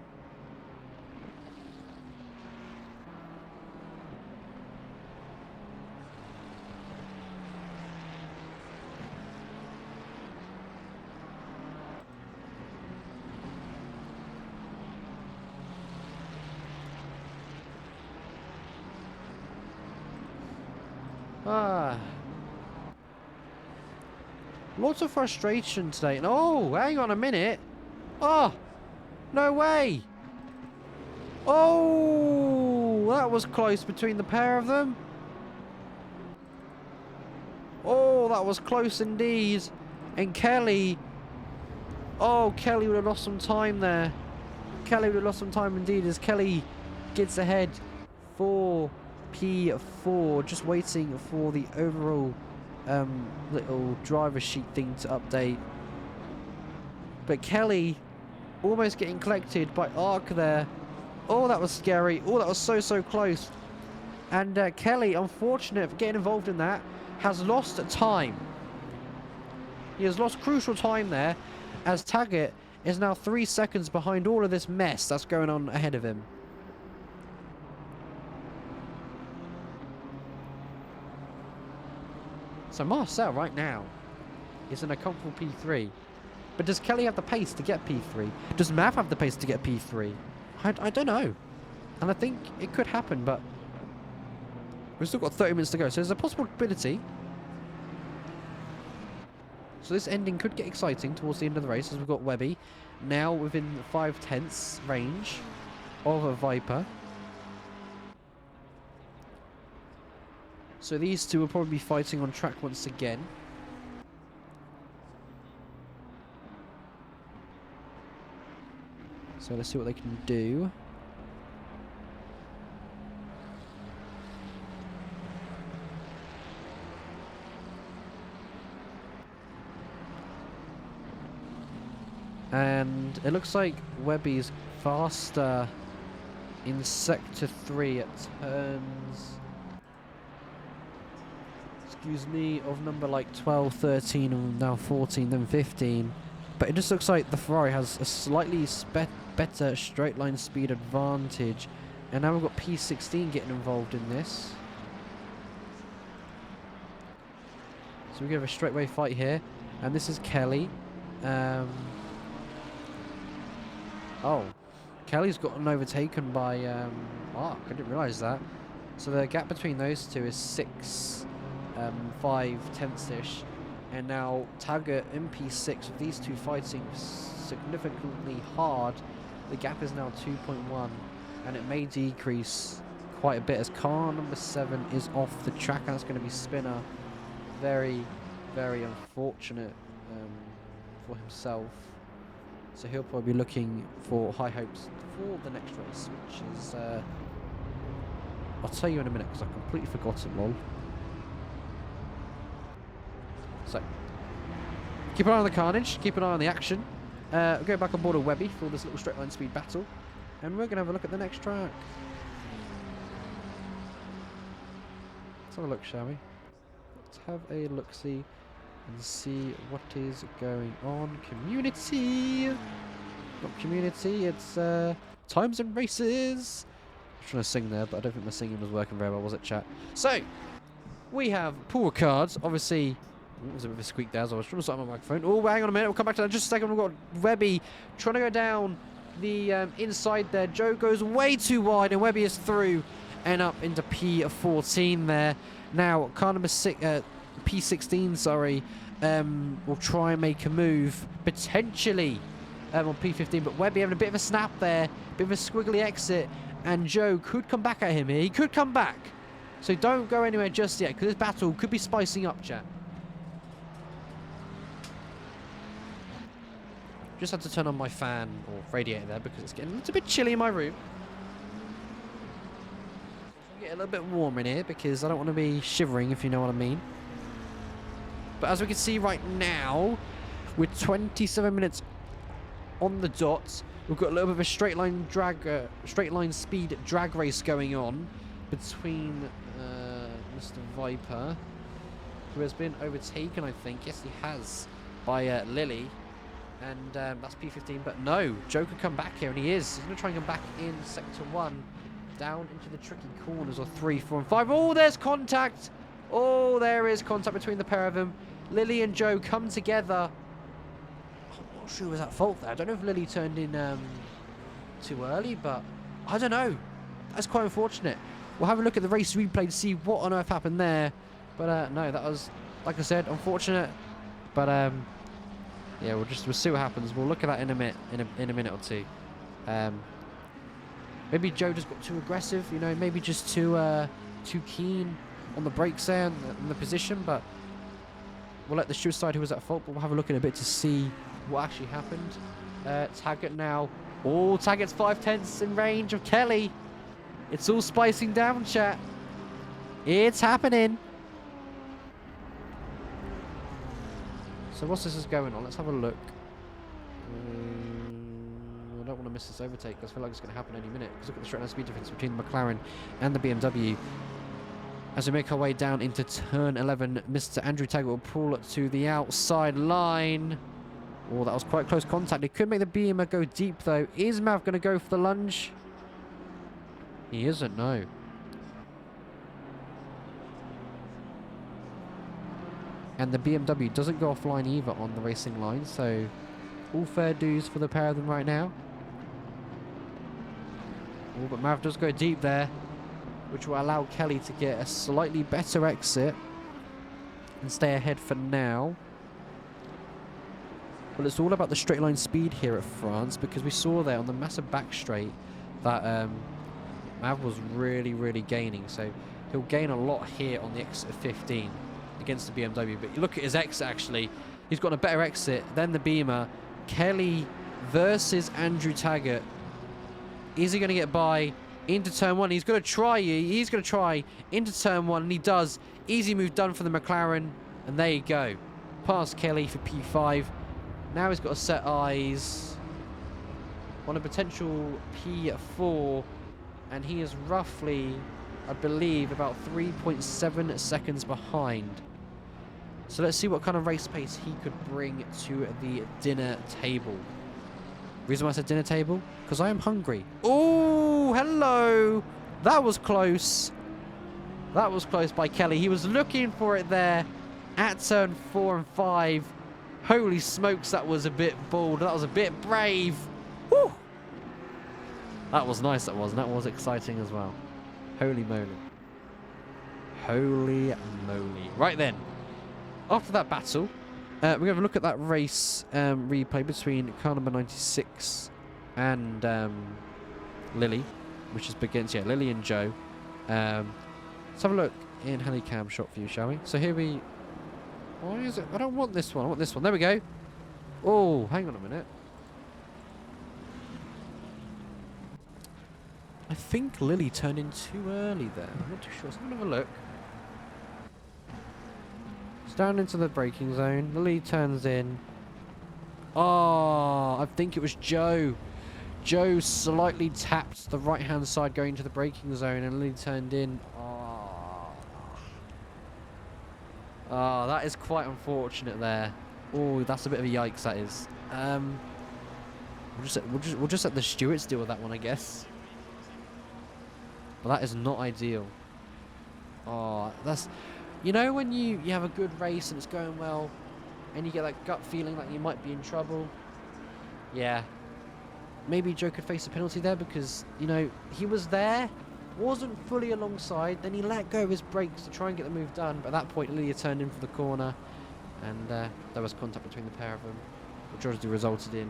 Ah. Lots of frustration today. Oh, hang on a minute. Oh, no way. Oh, that was close between the pair of them. Oh, that was close indeed. And Kelly. Oh, Kelly would have lost some time there. Kelly would have lost some time indeed as Kelly gets ahead for P4. Just waiting for the overall little driver sheet thing to update. But Kelly almost getting collected by Ark there. Oh, that was scary. Oh, that was so close. And Kelly, unfortunate for getting involved in that, has lost time. He has lost crucial time there, as Taggart is now 3 seconds behind all of this mess that's going on ahead of him. So Marcel right now is in a comfortable P3. But does Kelly have the pace to get P3? Does Mav have the pace to get P3? I don't know. And I think it could happen, but we've still got 30 minutes to go. So there's a possibility. So this ending could get exciting towards the end of the race, as we've got Webby now within 5/10 range of a Viper. So these two will probably be fighting on track once again. So let's see what they can do. And it looks like Webby's faster in Sector 3 at turns, excuse me, of number like 12, 13, and now 14, then 15. But it just looks like the Ferrari has a slightly better straight line speed advantage. And now we've got P16 getting involved in this. So we have a straightaway fight here. And this is Kelly. Oh, Kelly's gotten overtaken by Mark. I didn't realise that. So the gap between those two is 6, 5/10ish, and now Taggart in P6 with these two fighting significantly hard. The gap is now 2.1, and it may decrease quite a bit as car number 7 is off the track. And that's going to be Spinner. Very, very unfortunate for himself. So he'll probably be looking for high hopes for the next race, which is, I'll tell you in a minute because I completely forgot it, lol. So, keep an eye on the carnage, keep an eye on the action. We'll go back on board of Webby for this little straight line speed battle. And we're going to have a look at the next track. Let's have a look, shall we? Let's have a look-see and see what is going on. Community! Not community, it's times and races! I was trying to sing there, but I don't think my singing was working very well, was it, chat? So, we have Paul Ricard, obviously. Ooh, there's a bit of a squeak there as I was trying to start my microphone. Oh, hang on a minute, we'll come back to that in just a second. We've got Webby trying to go down the inside there. Joe goes way too wide, and Webby is through and up into P14 there. Now, car number P16, sorry, will try and make a move, potentially, on P15, but Webby having a bit of a snap there, bit of a squiggly exit, and Joe could come back at him here. He could come back. So don't go anywhere just yet, because this battle could be spicing up, chat. Just had to turn on my fan, or radiator there, because it's getting a little bit chilly in my room. Get a little bit warm in here, because I don't want to be shivering, if you know what I mean. But as we can see right now, with 27 minutes on the dot, we've got a little bit of a straight line speed drag race going on between Mr. Viper, who has been overtaken, I think. Yes, he has, by Lily. And that's P15, but no, Joe could come back here, and he is. He's going to try and come back in Sector 1, down into the tricky corners of 3, 4, and 5. Oh, there's contact! Oh, there is contact between the pair of them. Lily and Joe come together. I'm not sure who was at fault there. I don't know if Lily turned in too early, but I don't know. That's quite unfortunate. We'll have a look at the race replay to see what on earth happened there. But no, that was, like I said, unfortunate. But yeah, we'll see what happens. We'll look at that in a minute or two. Maybe Joe just got too aggressive, you know, maybe just too keen on the brakes there and the position. But we'll let the steward decide who was at fault. But we'll have a look in a bit to see what actually happened. Taggart now. Oh, Taggart's 5/10 in range of Kelly. It's all spicing down, chat. It's happening. So what's this is going on? Let's have a look. I don't want to miss this overtake because I feel like it's going to happen any minute. Because look at the straight line speed difference between the McLaren and the BMW. As we make our way down into turn 11, Mr. Andrew Taggart will pull to the outside line. Oh, that was quite close contact. It could make the BMA go deep though. Is Mav going to go for the lunge? He isn't, no. And the BMW doesn't go offline either on the racing line, so all fair dues for the pair of them right now. Oh, but Mav does go deep there, which will allow Kelly to get a slightly better exit and stay ahead for now. Well, it's all about the straight line speed here at France, because we saw there on the massive back straight that Mav was really, really gaining. So he'll gain a lot here on the exit of 15 against the BMW. But you look at his exit, actually. He's got a better exit than the Beamer. Kelly versus Andrew Taggart. Is he going to get by into turn 1? He's going to try. He's going to try into turn 1, and he does. Easy move done for the McLaren. And there you go. Past Kelly for P5. Now he's got to set eyes on a potential P4. And he is roughly, I believe, about 3.7 seconds behind. So let's see what kind of race pace he could bring to the dinner table. Reason why I said dinner table? Because I am hungry. Oh, hello. That was close. That was close by Kelly. He was looking for it there at turn 4 and 5. Holy smokes, that was a bit bold. That was a bit brave. Woo! That was nice, that was. And that was exciting as well. Holy moly. Holy moly. Right then. After that battle, we're going to have a look at that race replay between car number 96 and Lily, which is against, Lily and Joe. Let's have a look in Honeycam shot view, shall we? So here we... Why is it? I don't want this one. I want this one. There we go. Oh, hang on a minute. I think Lily turned in too early there. I'm not too sure. Let's have a look. Down into the braking zone. Lily turns in. Oh, I think it was Joe. Joe slightly tapped the right-hand side going to the braking zone, and Lily turned in. Oh, that is quite unfortunate there. Oh, that's a bit of a yikes, that is. We'll just let the stewards deal with that one, I guess. But that is not ideal. Oh, that's... You know when you have a good race and it's going well, and you get that gut feeling like you might be in trouble? Yeah. Maybe Joe could face a penalty there because, you know, he was there, wasn't fully alongside, then he let go of his brakes to try and get the move done. But at that point, Lydia turned in for the corner, and there was contact between the pair of them, which obviously resulted in,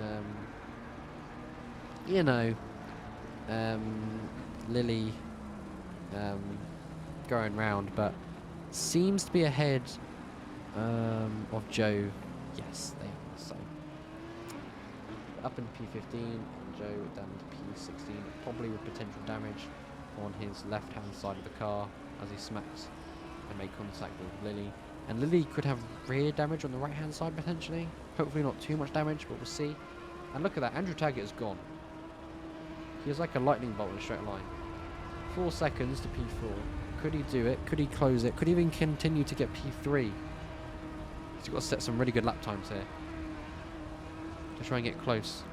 Lily going round, but seems to be ahead of Joe. Yes, they are. So up in P15, and Joe down to P16, probably with potential damage on his left-hand side of the car as he smacks and made contact with Lily. And Lily could have rear damage on the right-hand side potentially. Hopefully not too much damage, but we'll see. And look at that, Andrew Taggart is gone. He is like a lightning bolt in a straight line. 4 seconds to P4. Could he do it? Could he close it? Could he even continue to get P3? He's got to set some really good lap times here to try and get close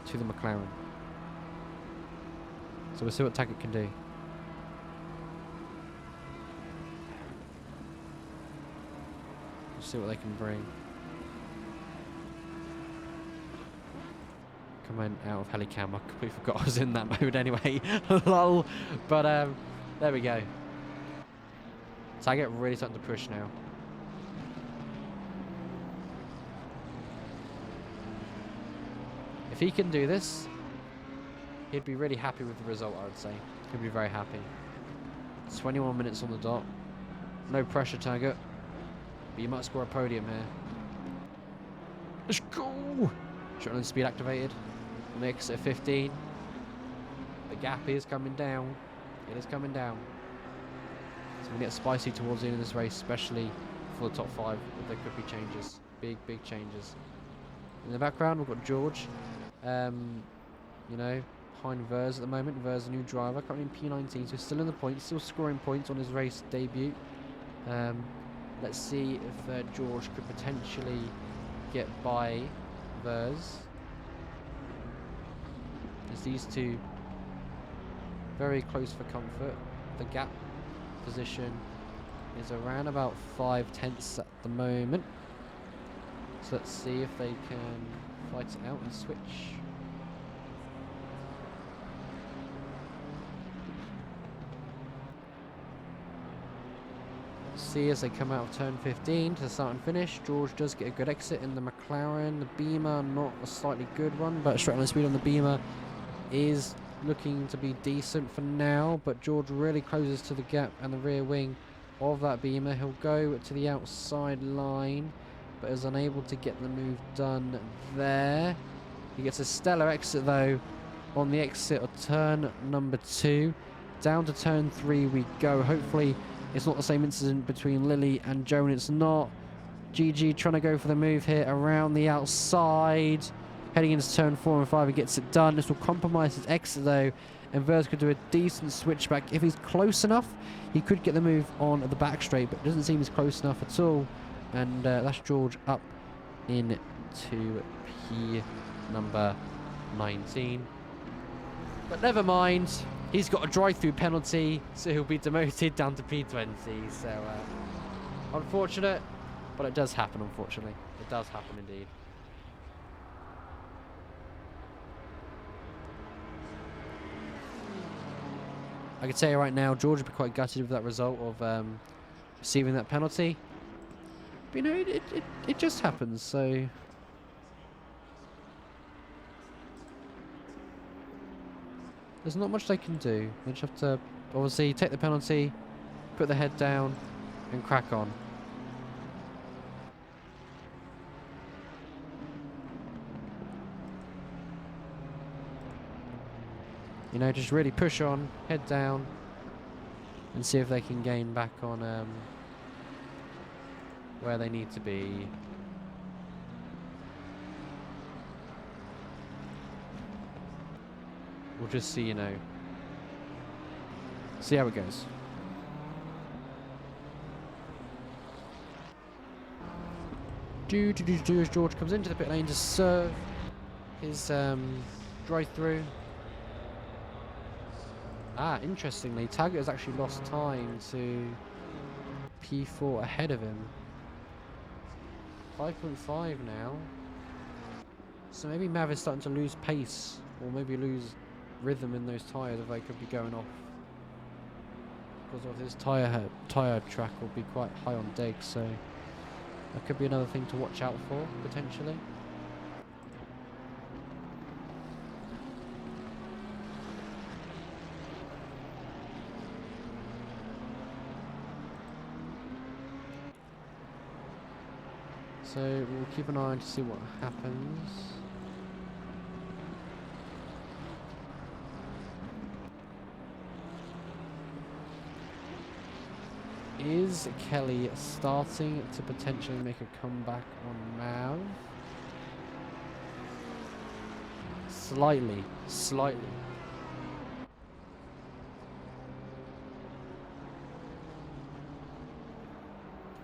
to the McLaren. So we'll see what Taggart can do. We'll see what they can bring. Coming out of Helicam. I completely forgot I was in that mode anyway. Lol. But there we go. Taggart really starting to push now. If he can do this, he'd be really happy with the result, I would say. He'd be very happy. 21 minutes on the dot. No pressure, Taggart. But you might score a podium here. Let's go! Shotgun speed activated. Mix at 15. The gap is coming down. It is coming down. So we get spicy towards the end of this race, especially for the top 5. There could be changes. Big changes. In the background, we've got George. You know, behind Vers at the moment. Vers, a new driver, currently in P19, so still in the points, still scoring points on his race debut. Let's see if George could potentially get by Vers. As these two very close for comfort. The gap position is around about 5/10 at the moment. So let's see if they can fight it out and switch. See as they come out of turn 15 to the start and finish. George does get a good exit in the McLaren. The Beamer, not a slightly good one, but straight line speed on the Beamer is looking to be decent for now. But George really closes to the gap and the rear wing of that Beamer. He'll go to the outside line, but is unable to get the move done there. He gets a stellar exit though on the exit of turn number 2. Down to turn 3 we go. Hopefully it's not the same incident between Lily and Joe, and it's not. GG trying to go for the move here around the outside. Heading into turn 4 and 5 and gets it done. This will compromise his exit though, and Vers could do a decent switchback. If he's close enough, he could get the move on the back straight, but it doesn't seem he's close enough at all. And that's George up into P number 19. But never mind. He's got a drive-through penalty, so he'll be demoted down to P20. So, unfortunate, but it does happen, unfortunately. It does happen indeed. I can tell you right now, George would be quite gutted with that result of receiving that penalty. But, you know, it just happens, so... There's not much they can do. They just have to, obviously, take the penalty, put the head down, and crack on. You know, just really push on, head down, and see if they can gain back on where they need to be. We'll just see, you know, see how it goes. As George comes into the pit lane to serve his drive-through. Interestingly, Taggart has actually lost time to P4 ahead of him. 5.5 now. So maybe Mav is starting to lose pace, or maybe lose rhythm in those tyres if they could be going off. Because of his tyre track will be quite high on dig, so that could be another thing to watch out for, potentially. So we'll keep an eye on to see what happens. Is Kelly starting to potentially make a comeback on Mav? Slightly.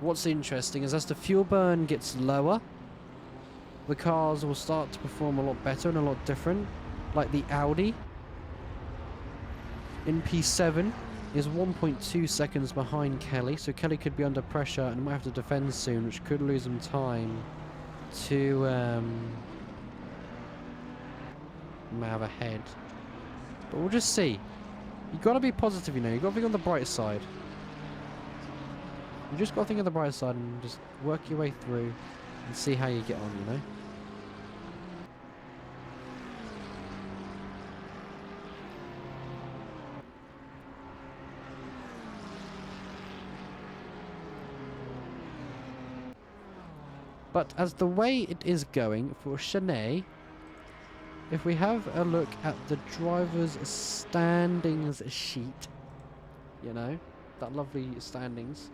What's interesting is as the fuel burn gets lower, the cars will start to perform a lot better and a lot different. Like the Audi in P7 is 1.2 seconds behind Kelly, so Kelly could be under pressure and might have to defend soon, which could lose him time to Mav ahead. But we'll just see. You've got to be positive, you know. You've got to be on the bright side. You just got to think of the bright side and just work your way through and see how you get on, you know? But as the way it is going for Shanae, if we have a look at the driver's standings sheet, you know, that lovely standings.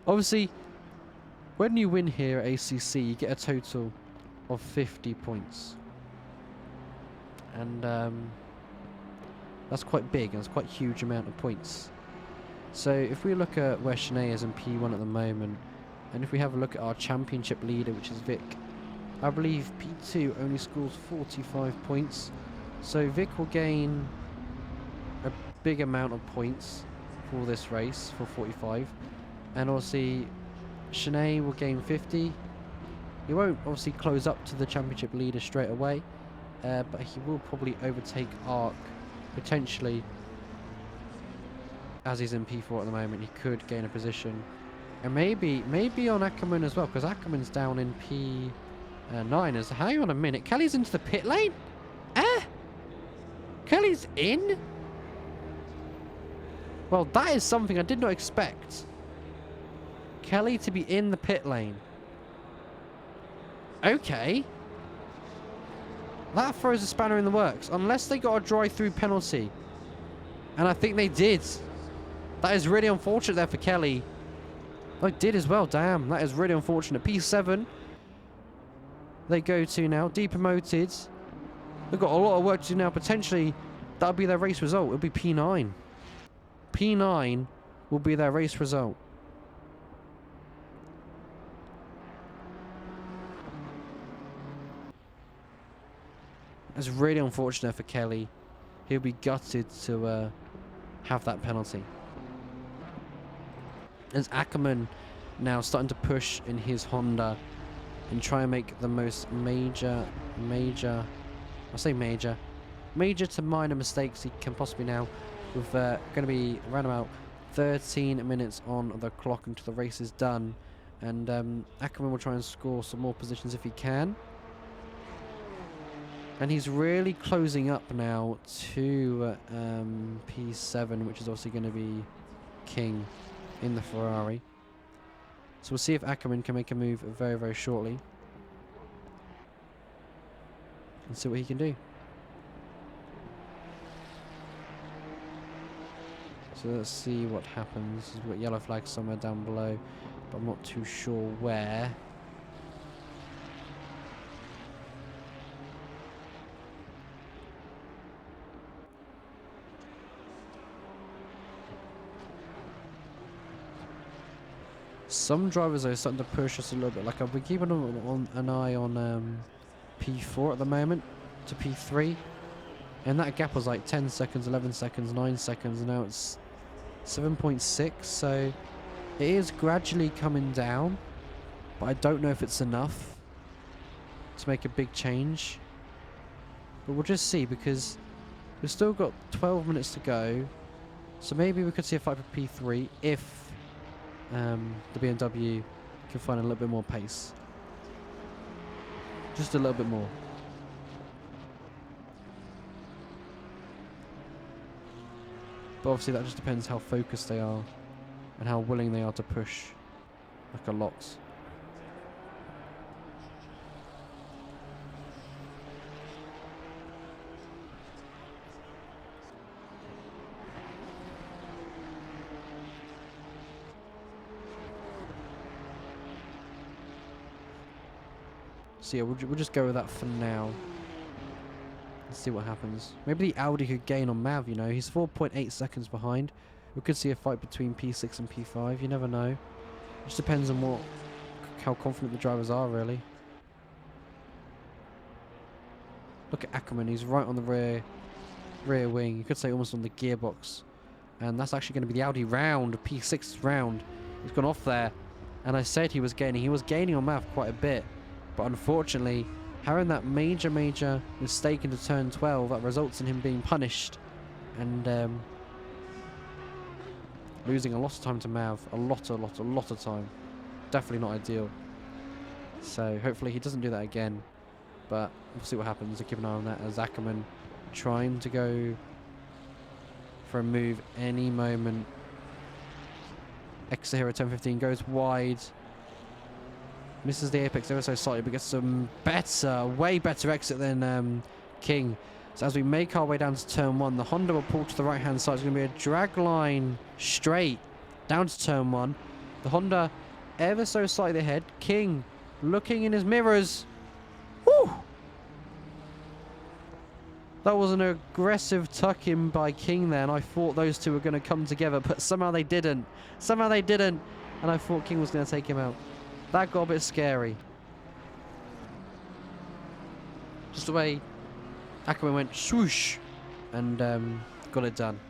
Obviously, when you win here at ACC, you get a total of 50 points. And that's quite big, and it's quite a huge amount of points. So if we look at where Shanae is in P1 at the moment, and if we have a look at our championship leader, which is Vic, I believe P2 only scores 45 points. So Vic will gain a big amount of points for this race, for 45. And obviously, Shanae will gain 50. He won't obviously close up to the championship leader straight away, but he will probably overtake Ark, potentially. As he's in P4 at the moment, he could gain a position. And maybe on Ackerman as well, because Ackerman's down in P9. Hang on a minute, Kelly's into the pit lane? Kelly's in? Well, that is something I did not expect. Kelly to be in the pit lane. Okay. That throws a spanner in the works, unless they got a drive-through penalty. And I think they did. That is really unfortunate there for Kelly. They did as well, damn. That is really unfortunate. P7. They go to now. Depromoted. They've got a lot of work to do now. Potentially, that'll be their race result. It'll be P9. P9 will be their race result. It's really unfortunate for Kelly. He'll be gutted to have that penalty. As Ackerman now starting to push in his Honda and try and make the most major to minor mistakes he can possibly now, with going to be around about 13 minutes on the clock until the race is done. And Ackerman will try and score some more positions if he can. And he's really closing up now to P7, which is obviously going to be King in the Ferrari. So we'll see if Ackerman can make a move very, very shortly. And see what he can do. So let's see what happens. We've got yellow flags somewhere down below, but I'm not too sure where. Some drivers are starting to push us a little bit. Like I've been keeping an eye on P4 at the moment to P3, and that gap was like 10 seconds, 11 seconds, 9 seconds, and now it's 7.6. So it is gradually coming down, but I don't know if it's enough to make a big change. But we'll just see, because we've still got 12 minutes to go. So maybe we could see a fight for P3 if the BMW can find a little bit more pace. Just a little bit more. But obviously that just depends how focused they are and how willing they are to push like a lot. So yeah, we'll just go with that for now. Let's see what happens. Maybe the Audi could gain on Mav, you know. He's 4.8 seconds behind. We could see a fight between P6 and P5. You never know. It just depends on how confident the drivers are, really. Look at Ackerman. He's right on the rear wing. You could say almost on the gearbox. And that's actually going to be the Audi round, P6 round. He's gone off there. And I said he was gaining. He was gaining on Mav quite a bit. But unfortunately, having that major mistake into turn 12, that results in him being punished. And losing a lot of time to Mav. A lot of time. Definitely not ideal. So hopefully he doesn't do that again. But we'll see what happens. I'll keep an eye on that as Ackerman trying to go for a move any moment. Exit here at 10:15 goes wide. Misses the apex ever so slightly, but gets some better, way better exit than King. So as we make our way down to turn 1, the Honda will pull to the right hand side. It's going to be a drag line straight down to turn 1. The Honda ever so slightly ahead. King looking in his mirrors. Woo! That was an aggressive tuck-in by King there, and I thought those two were going to come together, but somehow they didn't. Somehow they didn't, and I thought King was going to take him out. That got a bit scary. Just the way Ackerman went swoosh and got it done.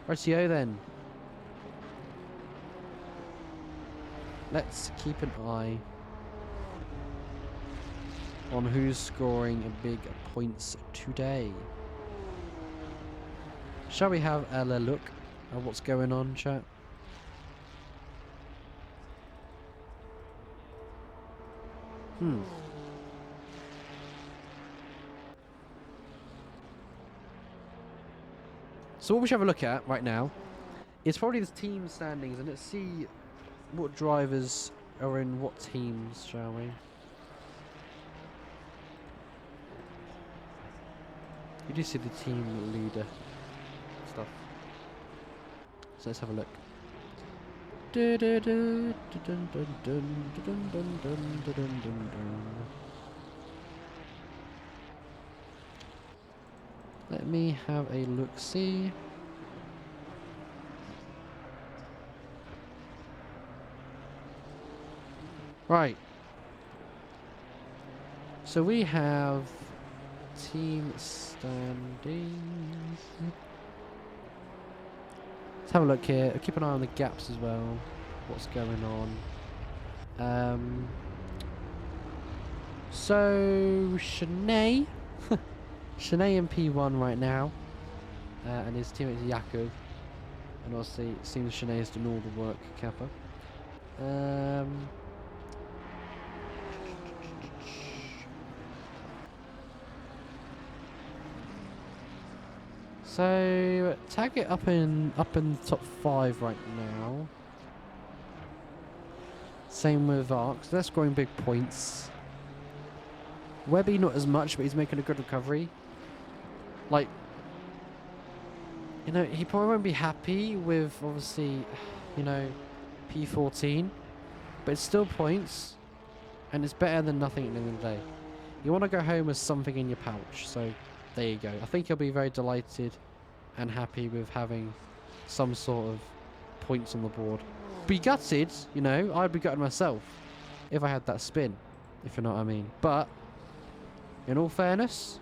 Rightio then. Let's keep an eye on who's scoring big points today. Shall we have a look at what's going on, chat? So what we should have a look at right now is probably the team standings, and let's see what drivers are in what teams, shall we? You do see the team leader stuff. So let's have a look. Let me have a look-see. Right. So we have team standings. Let's have a look here. Keep an eye on the gaps as well. What's going on? So Shanae. Shanae in P1 right now. And his teammate is Yakov. And obviously it seems Shanae is doing all the work, Kappa. So Target up in the top 5 right now. Same with Arc. So they're scoring big points. Webby not as much, but he's making a good recovery. Like, you know, he probably won't be happy with obviously, you know, P14, but it's still points, and it's better than nothing at the end of the day. You want to go home with something in your pouch, so there you go. I think he'll be very delighted and happy with having some sort of points on the board. Be gutted, you know, I'd be gutted myself if I had that spin, if you know what I mean. But in all fairness,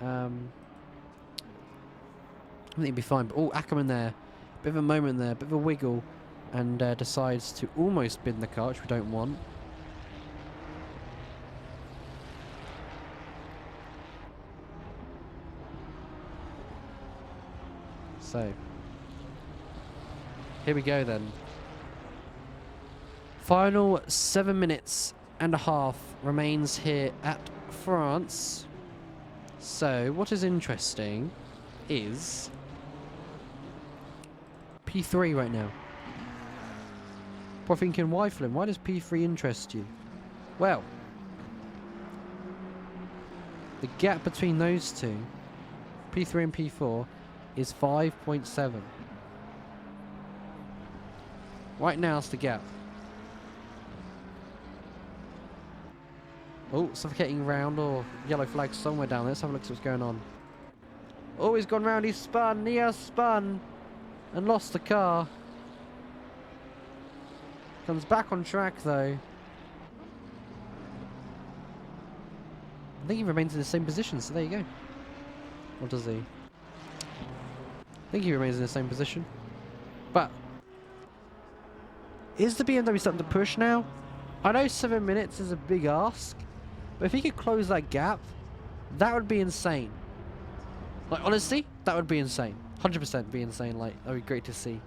I think he'd be fine. But Ackerman there, bit of a moment there, bit of a wiggle, and decides to almost bin the car, which we don't want. So here we go then. Final 7 minutes and a half remains here at France. So what is interesting is P3 right now. We're thinking, why Flynn? Why does P3 interest you? Well, the gap between those two, P3 and P4, is 5.7. Right now it's the gap. Oh, suffocating round or yellow flag somewhere down there. Let's have a look at what's going on. Oh, he's gone round. He's spun. He has spun and lost the car. Comes back on track though. I think he remains in the same position, so there you go. Or does he? I think he remains in the same position. But is the BMW starting to push now? I know 7 minutes is a big ask, But if he could close that gap, that would be insane. Like, honestly, that would be insane. 100% be insane. Like, that would be great to see.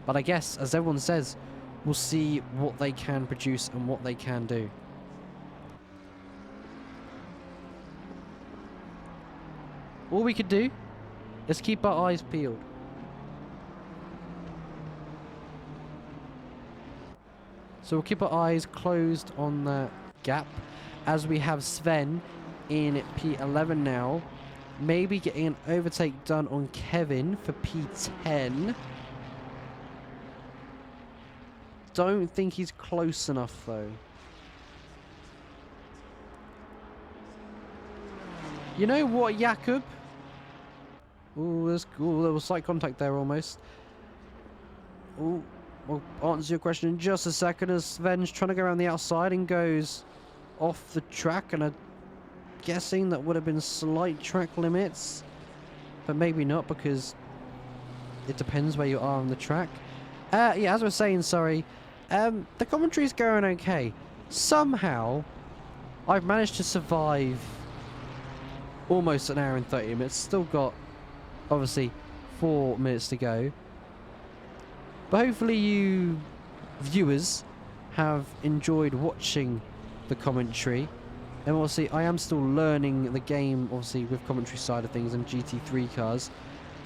But I guess, as everyone says, we'll see what they can produce and what they can do. All we could do is keep our eyes peeled. So we'll keep our eyes closed on that gap as we have Sven in P11 now. Maybe getting an overtake done on Kevin for P10. Don't think he's close enough though. You know what, Jakub? Ooh, that's cool. There was slight contact there almost. Ooh, I'll answer your question in just a second as Sven's trying to go around the outside and goes off the track, and I'm guessing that would have been slight track limits, but maybe not because it depends where you are on the track. Yeah, as I was saying, sorry, the commentary's going okay. Somehow, I've managed to survive almost an hour and 30 minutes. Still got, obviously, 4 minutes to go. But hopefully you viewers have enjoyed watching the commentary. And obviously, I am still learning the game, obviously, with commentary side of things and GT3 cars.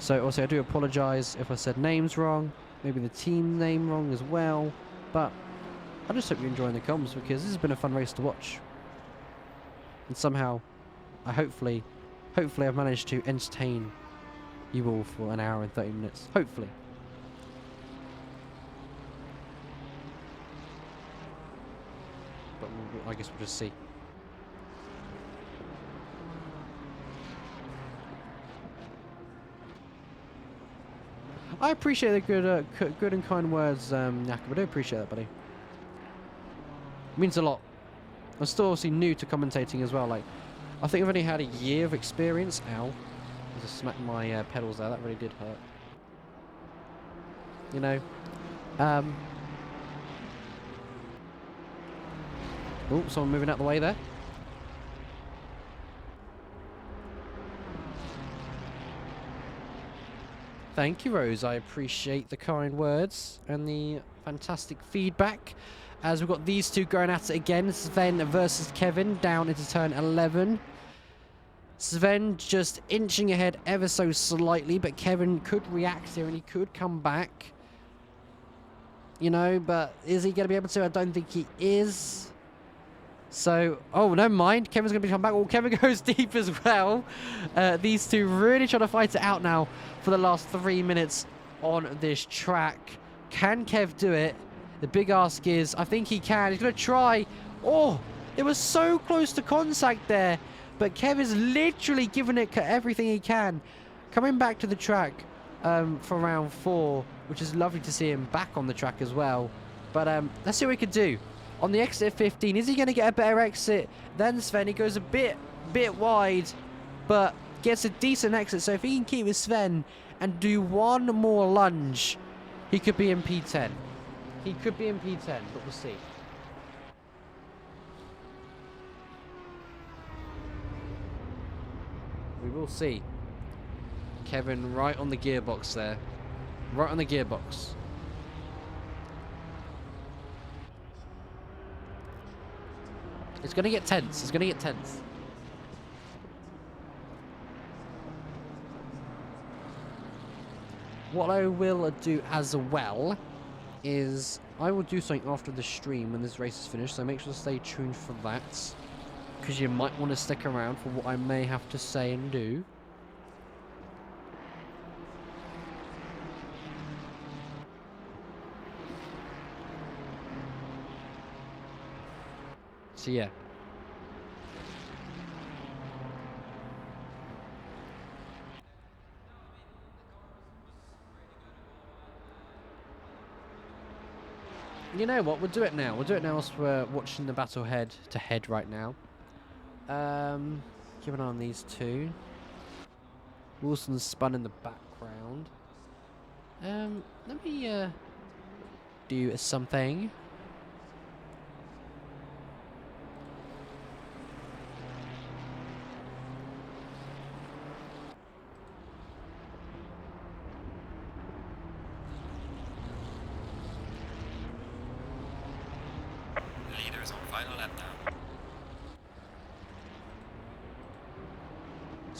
So, obviously, I do apologise if I said names wrong. Maybe the team name wrong as well. But I just hope you're enjoying the comms, because this has been a fun race to watch. And somehow, hopefully I've managed to entertain you all for an hour and 30 minutes. Hopefully. But I guess we'll just see. I appreciate the good and kind words, Jakub. I do appreciate that, buddy. It means a lot. I'm still obviously new to commentating as well. Like, I think I've only had a year of experience. Ow. I just smacked my pedals there. That really did hurt. You know. Oh, someone moving out the way there. Thank you, Rose. I appreciate the kind words and the fantastic feedback. As we've got these two going at it again. Sven versus Kevin down into turn 11. Sven just inching ahead ever so slightly, but Kevin could react here and he could come back. You know, but is he going to be able to? I don't think he is. So, oh, never mind. Kevin's going to come back. Oh, Kevin goes deep as well. These two really trying to fight it out now for the last 3 minutes on this track. Can Kev do it? The big ask is, I think he can. He's going to try. Oh, it was so close to contact there. But Kev is literally giving it everything he can. Coming back to the track for round 4, which is lovely to see him back on the track as well. But let's see what we can do. On the exit 15, is he going to get a better exit than Sven? He goes a bit wide, but gets a decent exit. So if he can keep with Sven and do one more lunge, he could be in P10. He could be in P10, but we'll see. We will see. Kevin right on the gearbox there. Right on the gearbox. It's going to get tense. It's going to get tense. What I will do as well is I will do something after the stream when this race is finished, so make sure to stay tuned for that, because you might want to stick around for what I may have to say and do. So yeah. You know what? We'll do it now. We'll do it now as we're watching the battle head to head right now. Keep an eye on these two. Wilson's spun in the background. Let me do something.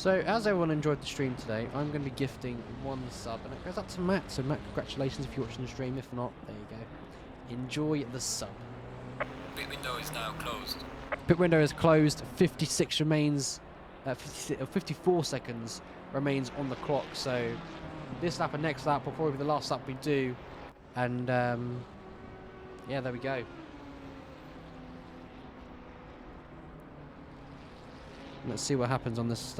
So, as everyone enjoyed the stream today, I'm going to be gifting 1 sub, and it goes up to Matt. So, Matt, congratulations if you're watching the stream. If not, there you go. Enjoy the sub. Pit window is now closed. Pit window is closed. 56 remains. 54 seconds remains on the clock. So, this lap and next lap will probably be the last lap we do. And, yeah, there we go. Let's see what happens on this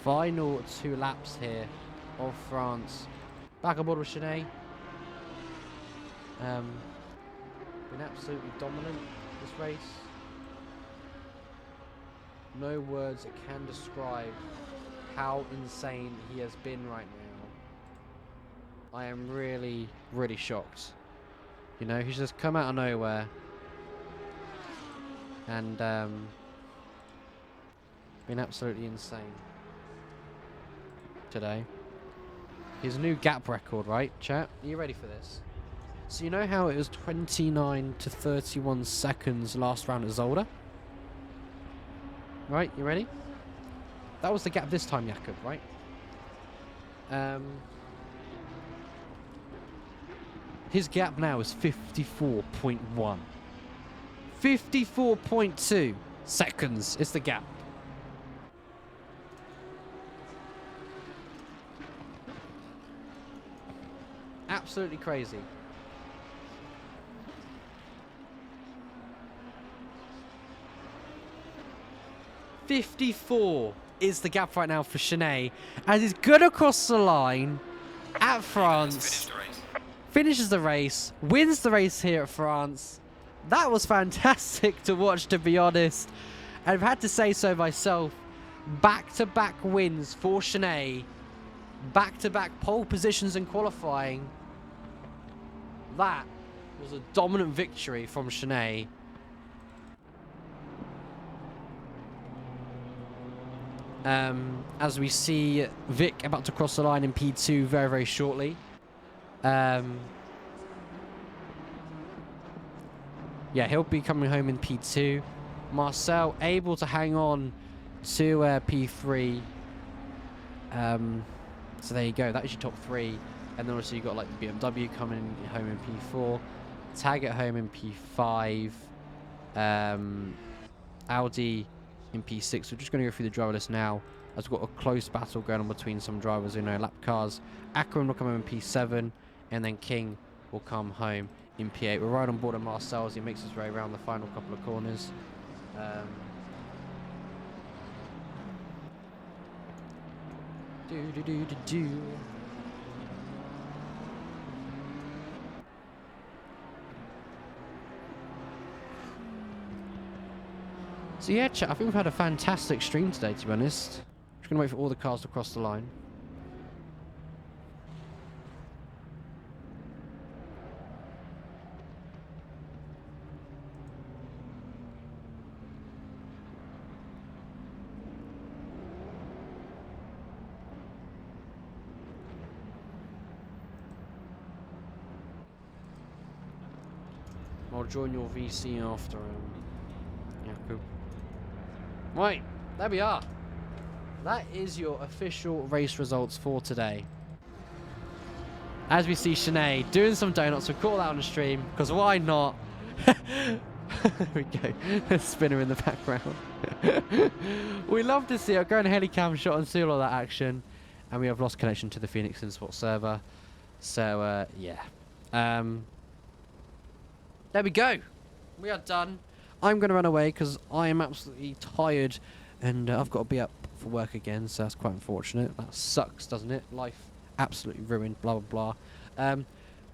final 2 laps here of France. Back aboard with Sinead. Been absolutely dominant this race. No words that can describe how insane he has been right now. I am really, really shocked. You know, he's just come out of nowhere. And, been absolutely insane today. His new gap record, right, chat? Are you ready for this? So you know how it was 29 to 31 seconds last round at Zolder? Right, you ready? That was the gap this time, Jakob, right? His gap now is 54.1. 54.2 seconds is the gap. Absolutely crazy. .54 is the gap right now for Sinead, as he's good across the line at France. Finishes the race, wins the race here at France. That was fantastic to watch, to be honest. And I've had to say so myself. Back-to-back wins for Sinead. Back-to-back pole positions in qualifying. That was a dominant victory from Sinead. As we see Vic about to cross the line in P2 very, very shortly. Yeah, he'll be coming home in P2. Marcel able to hang on to P3. So there you go. That is your top 3. And then also you got like the BMW coming home in P4. Tag at home in P5. Audi in P6. We're just going to go through the driver list now. As we've got a close battle going on between some drivers in lap cars. Akron will come home in P7. And then King will come home in P8. We're right on board of Marcel as he makes his way around the final couple of corners. So yeah, chat, I think we've had a fantastic stream today, to be honest. Just gonna wait for all the cars to cross the line. I'll join your VC after Jakob. Right, there we are. That is your official race results for today. As we see Sinead doing some donuts, we'll call that on the stream, because why not? There we go, a spinner in the background. We love to see it. Go on a helicam shot and see all that action. And we have lost connection to the Phoenix Insport server. So, yeah. There we go. We are done. I'm going to run away because I am absolutely tired and I've got to be up for work again, so that's quite unfortunate. That sucks, doesn't it? Life absolutely ruined, blah, blah, blah.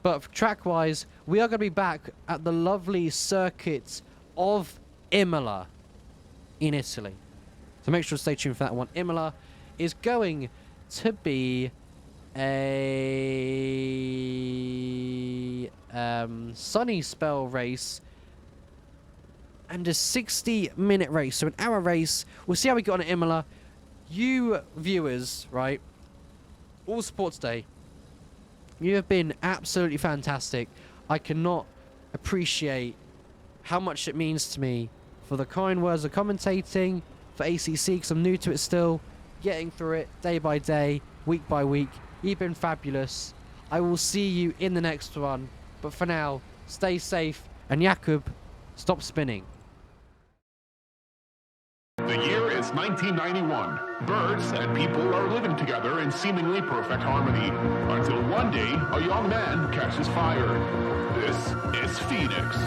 But track-wise, we are going to be back at the lovely circuit of Imola in Italy. So make sure to stay tuned for that one. Imola is going to be a sunny spell race and a 60-minute race. So an hour race. We'll see how we got on at Imola. You viewers, right? All support today. You have been absolutely fantastic. I cannot appreciate how much it means to me for the kind words of commentating, for ACC, because I'm new to it still. getting through it day by day, week by week. You've been fabulous. I will see you in the next one. But for now, stay safe. And Jakub, stop spinning. The year is 1991. Birds and people are living together in seemingly perfect harmony. Until one day, a young man catches fire. This is Phoenix.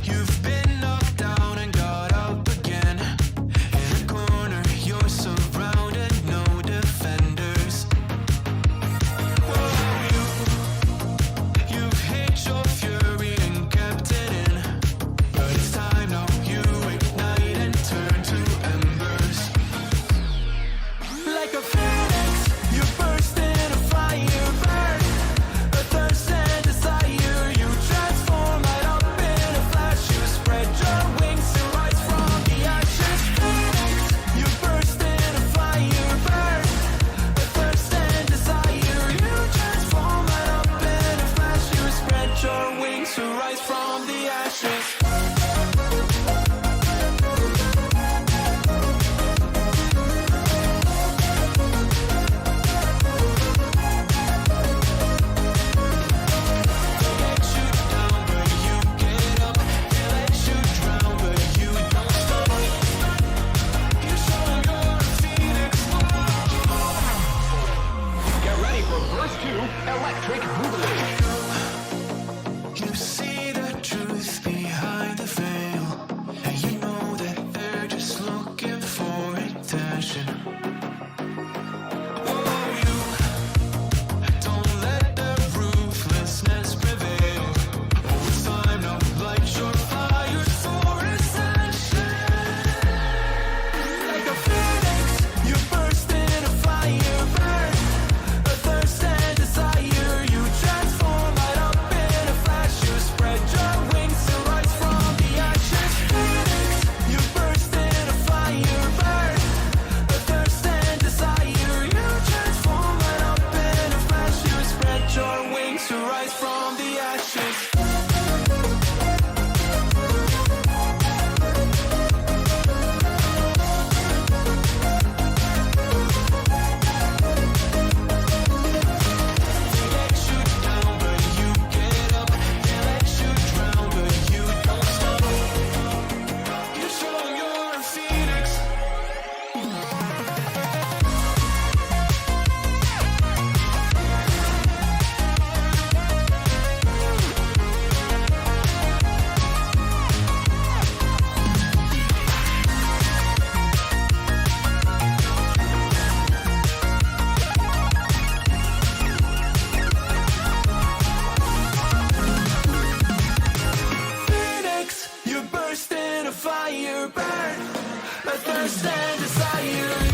You've been knocked down and got up again. In a corner, you're surrounded, no defenders. You've hid your fury and kept it in. But it's time now, you ignite and turn to embers. Like a phoenix, you burst in a fire burn. A thirst and desire, you transform right up in a flash. You spread your wings and rise from the ashes. Phoenix, you burst in a fire burn. A thirst and desire, you transform right up in a flash. You spread your wings to rise from the ashes. Get ready for verse 2, Electric Boogaloo. You see the truth behind the veil, and you know that they're just looking for attention. Oh, you don't let the ruthlessness prevail. Oh, it's time now, light your fires for ascension. Like a phoenix, you burst in a fire burn. A thirst and desire, you transform right up in a flash. You spread your wings and rise from the ashes. Phoenix, you burst in a fire burn. A thirst and desire, you transform right up in a flash. You spread your wings to rise from the ashes. Let you down, but you get up. They let you drown, but you don't stop. You show you're a phoenix. Phoenix, you burst in a fire burn. A thirst and desire,